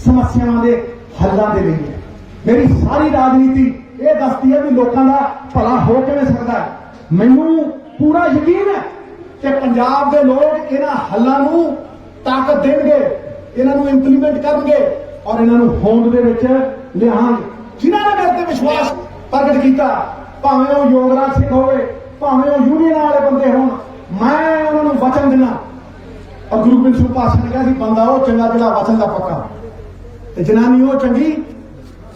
ਸਮੱਸਿਆਵਾਂ ਦੇ ਹੱਲਾਂ ਦੇ ਲਈ ਹੈ। ਮੇਰੀ ਸਾਰੀ ਰਾਜਨੀਤੀ ਇਹ ਦੱਸਦੀ ਹੈ ਵੀ ਲੋਕਾਂ ਦਾ ਭਲਾ ਹੋ ਕਿਵੇਂ ਸਕਦਾ ਹੈ। ਮੈਨੂੰ ਪੂਰਾ ਯਕੀਨ ਹੈ ਕਿ ਪੰਜਾਬ ਦੇ ਲੋਕ ਇਹਨਾਂ ਹੱਲਾਂ ਨੂੰ ਤਾਕਤ ਦੇਣਗੇ, ਇਹਨਾਂ ਨੂੰ ਇੰਪਲੀਮੈਂਟ ਕਰਨਗੇ, ਔਰ ਇਹਨਾਂ ਨੂੰ ਹੋਂਦ ਦੇ ਵਿੱਚ ਲਿਆਉਣਗੇ। ਜਿਨ੍ਹਾਂ ਨੇ ਮੇਰੇ ਤੇ ਵਿਸ਼ਵਾਸ ਪ੍ਰਗਟ ਕੀਤਾ, ਭਾਵੇਂ ਉਹ ਯੋਗਰਾਜ ਸਿੰਘ ਹੋਵੇ, ਭਾਵੇਂ ਉਹ ਯੂਨੀਅਨ ਵਾਲੇ ਬੰਦੇ ਹੋਣ, ਮੈਂ ਉਹਨਾਂ ਨੂੰ ਵਚਨ ਦੇਣਾ। ਔਰ ਗੁਰੂ ਗੋਬਿੰਦ ਸਿੰਘ ਪਾਤਸ਼ਾਹ ਨੇ ਕਿਹਾ ਸੀ ਬੰਦਾ ਉਹ ਚੰਗਾ ਜਿਹੜਾ ਵਚਨ ਦਾ ਪੱਕਾ, ਤੇ ਜਨਾਨੀ ਉਹ ਚੰਗੀ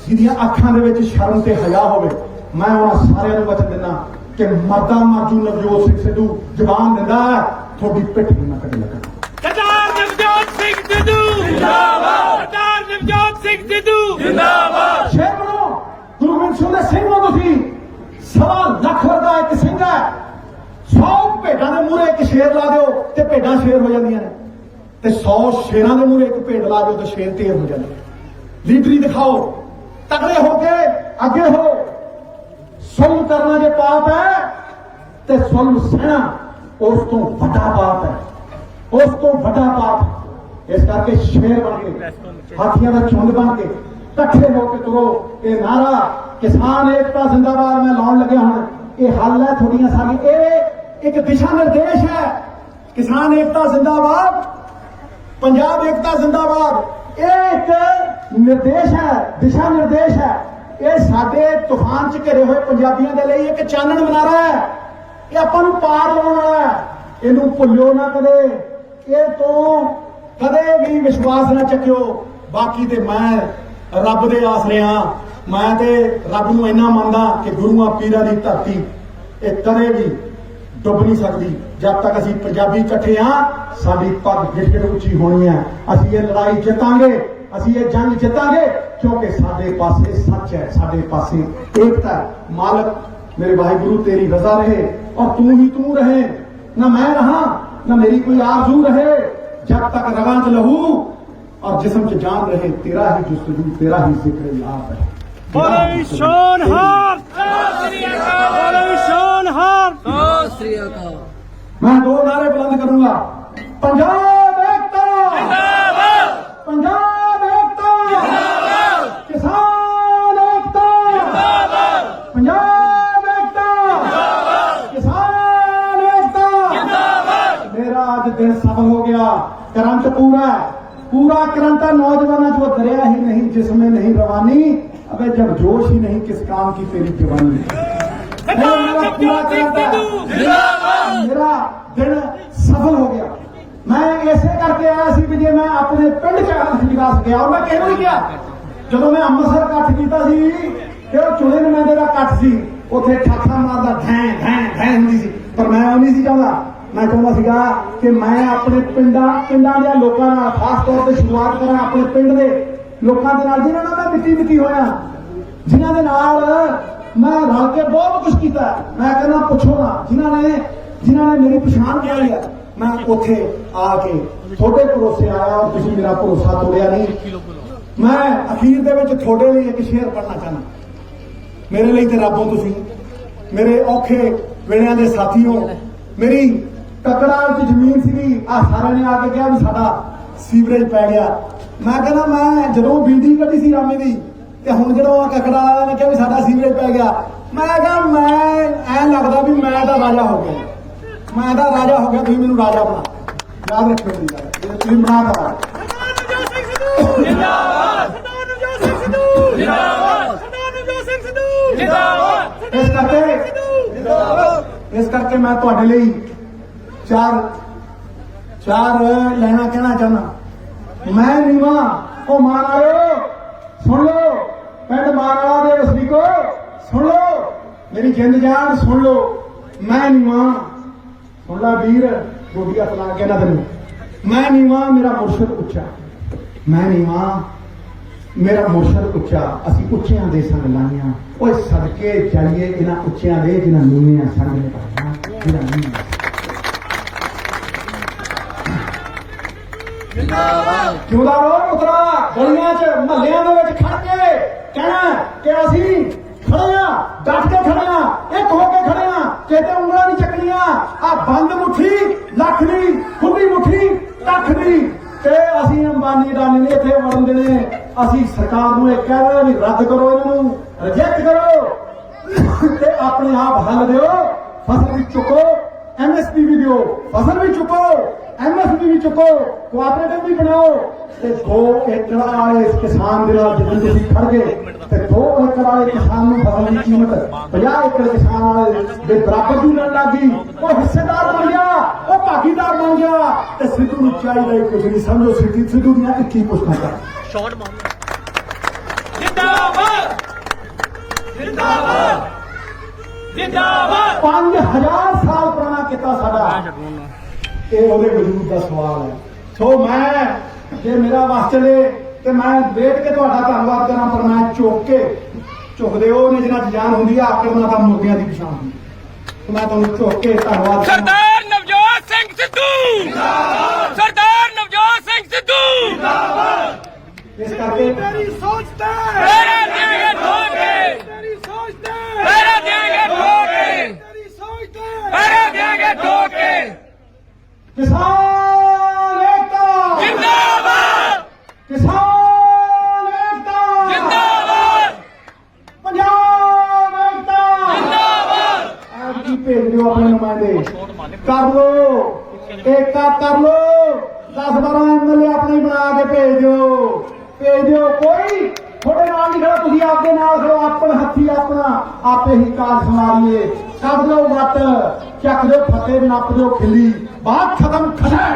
ਜਿਹਦੀਆਂ ਅੱਖਾਂ ਦੇ ਵਿੱਚ ਸ਼ਰਮ ਤੇ ਹਯਾ ਹੋਵੇ। ਮੈਂ ਉਹਨਾਂ ਸਾਰਿਆਂ ਨੂੰ ਵਚਨ ਦਿੰਦਾ ਕਿ ਮਰਦਾ ਮਾਜੂ ਨਵਜੋਤ ਸਿੰਘ ਸਿੱਧੂ ਜ਼ਬਾਨ ਦਿੰਦਾ ਹੈ, ਤੁਹਾਡੀ ਪਿੱਠ ਵੀ ਨਾ ਕਦੇ ਲੱਗਣਾ। ਸਰਦਾਰ ਨਵਜੋਤ ਸਿੰਘ ਸਿੱਧੂ ਜਿੰਦਾਬਾਦ। ਸਰਦਾਰ ਨਵਜੋਤ ਸਿੰਘ ਸਿੱਧੂ ਜਿੰਦਾਬਾਦ। ਸ਼ੇਰ ਬਣੋ, ਗੁਰੂ ਗੋਬਿੰਦ ਸਿੰਘ ਦੇ ਸਿੰਘ ਹੋ ਤੁਸੀਂ। 1.25 ਲੱਖ ਵਰਗਾ ਇੱਕ ਸਿੰਘ ਹੈ। 100 ਭੇਡਾਂ ਦੇ ਮੂਹਰੇ ਇੱਕ ਸ਼ੇਰ ਲਾ ਦਿਓ ਤੇ ਭੇਡਾਂ ਸ਼ੇਰ ਹੋ ਜਾਂਦੀਆਂ ਨੇ, ਤੇ 100 ਸ਼ੇਰਾਂ ਦੇ ਮੂਹਰੇ ਇੱਕ ਭੇਡ ਲਾ ਦਿਓ ਤੇ ਸ਼ੇਰ ਢੇਰ ਹੋ ਜਾਂਦੇ। ਲੀਡਰੀ ਦਿਖਾਓ, ਤਗੜੇ ਹੋ ਕੇ ਅੱਗੇ ਹੋ। ਸੁਲਮ ਕਰਨਾ ਜੇ ਪਾਪ ਹੈ ਤੇ ਸੁਲਮ ਸਹਿਣਾ ਉਸ ਤੋਂ ਵੱਡਾ ਪਾਪ ਹੈ, ਉਸ ਤੋਂ ਵੱਡਾ ਪਾਪ ਹੈ। ਇਸ ਕਰਕੇ ਸ਼ੇਰ ਬਣ ਕੇ, ਹਾਥੀਆਂ ਦਾ ਝੁੰਡ ਬਣ ਕੇ ਇਕੱਠੇ ਹੋ ਕੇ ਤੁਰੋ। ਇਹ ਨਾਰਾ ਕਿਸਾਨ ਏਕਤਾ ਜ਼ਿੰਦਾਬਾਦ ਮੈਂ ਲਾਉਣ ਲੱਗਿਆ ਹੁਣ। ਇਹ ਹੱਲ ਹੈ ਤੁਹਾਡੀਆਂ ਸਾਰੀਆਂ, ਇਹ ਇੱਕ ਦਿਸ਼ਾ ਨਿਰਦੇਸ਼ ਹੈ। ਕਿਸਾਨ ਏਕਤਾ ਜ਼ਿੰਦਾਬਾਦ, ਪੰਜਾਬ ਏਕਤਾ ਜ਼ਿੰਦਾਬਾਦ, ਇਹ ਇੱਕ ਨਿਰਦੇਸ਼ ਹੈ, ਦਿਸ਼ਾ ਨਿਰਦੇਸ਼ ਹੈ। ਇਹ ਸਾਡੇ ਤੂਫਾਨ 'ਚ ਘਿਰੇ ਹੋਏ ਪੰਜਾਬੀਆਂ ਦੇ ਲਈ ਇੱਕ ਚਾਨਣ ਮਨਾਰਾ ਹੈ। ਇਹ ਆਪਾਂ ਨੂੰ ਪਾਰ ਲਾਉਣ ਵਾਲਾ ਹੈ। ਇਹਨੂੰ ਭੁੱਲਿਓ ਨਾ ਕਦੇ, ਇਹ ਤੋਂ ਕਦੇ ਵੀ ਵਿਸ਼ਵਾਸ ਨਾ ਚੱਕਿਓ। ਬਾਕੀ ਤੇ ਮੈਂ ਰੱਬ ਦੇ ਆਸਰੇ ਹਾਂ। ਮੈਂ ਤੇ ਰੱਬ ਨੂੰ ਇੰਨਾ ਮੰਨਦਾ ਕਿ ਗੁਰੂਆਂ ਪੀਰਾਂ ਦੀ ਧਰਤੀ ਇਹ ਕਦੇ ਵੀ ਡੁੱਬ ਨਹੀਂ ਸਕਦੀ। ਜਦ ਤੱਕ ਅਸੀਂ ਪੰਜਾਬੀ ਇਕੱਠੇ ਹਾਂ, ਸਾਡੀ ਪੱਗ ਗਿੱਠ ਉੱਚੀ ਹੋਣੀ ਹੈ। ਅਸੀਂ ਇਹ ਲੜਾਈ ਜਿੱਤਾਂਗੇ, ਅਸੀਂ ਇਹ ਜੰਗ ਜਿੱਤਾਂਗੇ, ਕਿਉਂਕਿ ਸਾਡੇ ਪਾਸੇ ਸੱਚ ਹੈ, ਸਾਡੇ ਪਾਸੇ ਏਕਤਾ ਹੈ। ਮਾਲਕ ਮੇਰੇ ਵਾਹਿਗੁਰੂ ਤੇਰੀ ਰਜ਼ਾ ਰਹੇ और तू ही तू रहे, न मैं रहा न मेरी कोई आरज़ू रहे। जब तक रगां च लहू और जिस्म च जान रहे, तेरा ही जुस्तजू, तेरा ही जिक्र याद है। बोले शान हार, बोले शान हार। मैं दो नारे बुलंद करूंगा, पंजाब एकता जिंदाबाद, पंजाब एकता जिंदाबाद, किसान एकता जिंदाबाद, पंजाब एकता जिंदाबाद, किसान एकता जिंदाबाद। मेरा आज दिन सफल हो गया। करंट पूरा है, पूरा करंट है। नौजवान जो दरिया ही नहीं जिसमें नहीं रवानी, अबे जब जोश ही नहीं किस काम की तेरी जवानी। मेरा दिन सफल हो गया। मैं ऐसे करके आया सी कि मैं अपने पिंड च विकास गया और मैं कहना नहीं गया। ਜਦੋਂ मैं ਅੰਮ੍ਰਿਤਸਰ ਇਕੱਠ ਕੀਤਾ ਸੀ ਤੇ ਉਹ ਚੁਣੇ ਨੁਮਾਇੰਦੇ ਦਾ ਇਕੱਠ ਸੀ, ਉੱਥੇ ਠਾਠਾ ਮਾਰਦਾ ਧੈਂ ਧੈਂ ਧੈਂ ਹੁੰਦੀ ਸੀ, ਪਰ ਮੈਂ ਉਹ ਨਹੀਂ ਸੀ ਚਾਹੁੰਦਾ। ਮੈਂ ਚਾਹੁੰਦਾ ਸੀਗਾ ਕਿ ਮੈਂ ਆਪਣੇ ਪਿੰਡਾਂ ਦੇ ਲੋਕਾਂ ਨਾਲ ਖਾਸ ਤੌਰ ਤੇ ਸ਼ੁਰੂਆਤ ਕਰਾਂ, ਆਪਣੇ ਪਿੰਡ ਦੇ ਲੋਕਾਂ ਦੇ ਨਾਲ ਜਿਨ੍ਹਾਂ ਨਾਲ ਮੈਂ ਮਿੱਟੀ ਹੋਇਆ, ਜਿਨ੍ਹਾਂ ਦੇ ਨਾਲ ਮੈਂ ਰਲ ਕੇ ਬਹੁਤ ਕੁਝ ਕੀਤਾ। ਮੈਂ ਕਹਿੰਦਾ ਪੁੱਛੋ ਨਾ, ਜਿਨ੍ਹਾਂ ਨੇ ਮੇਰੀ ਪਛਾਣ ਕੀਤੀ ਹੈ। ਮੈਂ ਉੱਥੇ ਆ ਕੇ ਤੁਹਾਡੇ ਭਰੋਸੇ ਆਇਆ ਔਰ ਤੁਸੀਂ ਮੇਰਾ ਭਰੋਸਾ ਤੋੜਿਆ ਨਹੀਂ। ਮੈਂ ਅਖੀਰ ਦੇ ਵਿੱਚ ਤੁਹਾਡੇ ਲਈ ਇੱਕ ਸ਼ੇਅਰ ਪੜ੍ਹਨਾ ਚਾਹੁੰਦਾ। ਮੇਰੇ ਲਈ ਤੇ ਰੱਬੋਂ ਤੁਸੀਂ, ਮੇਰੇ ਔਖੇ ਵੇਲਿਆਂ ਦੇ ਸਾਥੀਓ। ਮੇਰੀ ਟੱਕਰਾਂ ਦੀ ਜ਼ਮੀਨ ਸੀਗੀ, ਆ ਸਾਰਿਆਂ ਨੇ ਆ ਕੇ ਕਿਹਾ ਵੀ ਸਾਡਾ ਸੀਵਰੇਜ ਪੈ ਗਿਆ। ਮੈਂ ਕਹਿੰਦਾ ਮੈਂ ਜਦੋਂ ਬਿਲਡਿੰਗ ਕੱਢੀ ਸੀ ਰਾਮੇ ਦੀ, ਤੇ ਹੁਣ ਜਦੋਂ ਕੱਕੜਾ ਵਾਲਿਆਂ ਨੇ ਕਿਹਾ ਵੀ ਸਾਡਾ ਸੀਵਰੇਜ ਪੈ ਗਿਆ, ਮੈਂ ਕਿਹਾ ਮੈਂ ਐਂ ਲੱਗਦਾ ਵੀ ਮੈਂ ਤਾਂ ਰਾਜਾ ਹੋ ਗਿਆ, ਮੈਂ ਤਾਂ ਰਾਜਾ ਹੋ ਗਿਆ। ਤੁਸੀਂ ਮੈਨੂੰ ਰਾਜਾ ਬਣਾ, ਯਾਦ ਰੱਖਿਓ ਮੇਰੀ ਗੱਲ, ਤੁਸੀਂ ਬਣਾ ਤਾ जिंदाबाद, नवजोत सिंह सिद्धू जिंदाबाद, नवजोत सिंह सिद्धू जिंदाबाद। ਇਸ ਕਰਕੇ ਮੈਂ ਤੁਹਾਡੇ ਲਈ ਚਾਰ ਲੈਣਾ ਕਹਿਣਾ ਚਾਹੁੰਦਾ। ਮੈਂ ਨੀਵਾਂ, ਉਹ ਮਾਨ ਆਇਓ ਸੁਣ ਲਓ, ਪਿੰਡ ਮਾਨਵਾਲਾ ਦੇ ਵਸਨੀਕੋ ਸੁਣ ਲਓ, ਮੇਰੀ ਜਿੰਦ ਜਾਨ ਸੁਣ ਲਓ। ਮੈਂ ਨੀਵਾਂ, ਸੁਣ ਲਾ ਵੀਰ, ਗੋਡੀਆਂ ਤਲਾ ਕੇ ਨਾ ਤੈਨੂੰ। ਮੈਂ ਨੀਵਾਂ, ਮੇਰਾ ਮੁਰਸ਼ਦ ਉੱਚਾ। ਮੈਂ ਨੀਵਾਂ, ਮੇਰਾ ਮੁਰਸ਼ਦ ਉੱਚਾ। ਅਸੀਂ ਉੱਚਿਆਂ ਦੇ ਸੰਗ ਲਾਈਆਂ, ਓਏ ਸਦਕੇ ਜਾਈਏ ਇਹਨਾਂ ਉੱਚਿਆਂ ਦੇ ਜਿਨ੍ਹਾਂ ਨੀਵਿਆਂ ਸੰਗ ਨੇ ਪਾਈਆਂ, ਜਿਹਨਾਂ ਨੀਵਿਆਂ। ਜਿਉਂਦਾ ਰਹੋ ਪੁੱਤਰਾ। ਗਲੀਆਂ 'ਚ ਮਹੱਲਿਆਂ ਦੇ ਵਿੱਚ ਖੜ ਕੇ ਕਹਿਣਾ ਕਿ ਅਸੀਂ ਖੜੇ ਆ, ਡਟ ਕੇ ਖੜੇ ਆ, ਇੱਕ ਹੋ ਕੇ ਖੜੇ ਆ, ਕਿਤੇ ਉਂਗਲਾਂ ਨਹੀਂ ਚੱਕਣੀਆਂ। ਆ ਬੰਦ ਮੁੱਠੀ ਲੱਖ ਦੀ, ਖੁੱਲੀ ਮੁੱਠੀ ਕੱਖ ਦੀ। ਤੇ ਅਸੀਂ ਅੰਬਾਨੀ ਅਡਾਨੀ ਨੇ ਇੱਥੇ ਵੜਨ ਦੇਣੇ। ਅਸੀਂ ਸਰਕਾਰ ਨੂੰ ਇਹ ਕਹਿ ਰਹੇ ਵੀ ਰੱਦ ਕਰੋ, ਇਹਨਾਂ ਨੂੰ ਰਿਜੈਕਟ ਕਰੋ ਤੇ ਆਪਣੇ ਆਪ ਹੱਲ ਦਿਓ। ਫਸਲ ਵੀ ਚੁੱਕੋ, MSP ਵੀ ਦਿਓ, ਫਸਲ ਵੀ ਚੁੱਕੋ, MSP ਵੀ ਚੁੱਕੋ, ਕੋਆਪਰੇਟਿਵ ਵੀ ਬਣਾਓ। ਤੇ 2 ਏਕੜ ਵਾਲੇ ਕਿਸਾਨ ਦੇ ਨਾਲ ਜਦੋਂ ਤੁਸੀਂ ਖੜ ਗਏ ਤੇ 2 ਏਕੜ ਵਾਲੇ ਕਿਸਾਨ ਨੂੰ ਫਸਲ ਦੀ ਕੀਮਤ 50 ਏਕੜ ਕਿਸਾਨ ਵਾਲੇ ਦੇ ਬਰਾਬਰ ਦੀ ਮਿਲਣ ਲੱਗੀ। ਉਹ ਹਿੱਸੇਦਾਰ ਬਣ ਗਿਆ, ਉਹ ਭਾਗੀਦਾਰ ਬਣ ਗਿਆ। ਤੇ ਸਿੱਧੂ ਨੂੰ ਚਾਹੀਦਾ ਹੀ ਕੁਝ ਨਹੀਂ, ਸਮਝੋ ਸਿੱਧੂ ਦੀਆਂ 21 ਪੁਸ਼ਤਾਂ ਕਰ शॉट मार। जिंदाबाद, जिंदाबाद, जिंदाबाद। 5000 ਸਾਲ ਪੁਰਾਣਾ ਕਿੱਤਾ ਸਾਡਾ, ਇਹ ਉਹਦੇ ਵਜੂਦ ਦਾ ਸਵਾਲ ਹੈ। ਸੋ ਮੈਂ ਜੇ ਮੇਰਾ ਵਸ ਚਲੇ ਤੇ ਮੈਂ ਵੇਟ ਕੇ ਤੁਹਾਡਾ ਧੰਨਵਾਦ ਕਰਾਂ, ਪਰ ਮੈਂ ਝੁਕਦੇ ਉਹ ਨੇ ਜਿਹਨਾਂ 'ਚ ਜਾਨ ਹੁੰਦੀ ਆ, ਆਕੜਨਾ ਤਾਂ ਮੁਰਗਿਆਂ ਦੀ ਪਛਾਣ ਹੁੰਦੀ। ਮੈਂ ਤੁਹਾਨੂੰ ਝੁਕ ਕੇ ਧੰਨਵਾਦ ਕਰਾਂ। सरदार नवजोत सिंह सिद्धू जिंदाबाद, सरदार नवजोत सिंह सिद्धू जिंदाबाद। ਇਸ ਕਰਕੇ तेरी सोच ते तेरा देंगे ठोके, तेरी सोच ते तेरा देंगे ठोके, तेरी सोच ते तेरा देंगे ठोके। ਕਰ ਲੋ, ਏਕਾ ਕਰ ਲੋ। 10-12 MLA ਆਪਣੇ ਬਣਾ ਕੇ ਭੇਜ ਦਿਓ। ਕੋਈ ਤੁਹਾਡੇ ਨਾਲ ਨਹੀਂ ਖੜਾ, ਤੁਸੀਂ ਆਪਦੇ ਨਾਲ ਖੜੋ। ਆਪਣ ਹੱਥੀ ਆਪਣਾ ਆਪੇ ਹੀ ਕਾਜ ਸਮਾਰੀਏ। ਕੱਢ ਲਓ ਵੱਟ, ਚੱਕ ਦਿਓ ਫੱਟੇ, ਨੱਪ ਦਿਓ ਖਿੱਲੀ, ਬਾਤ ਖਤਮ ਖੜਾ।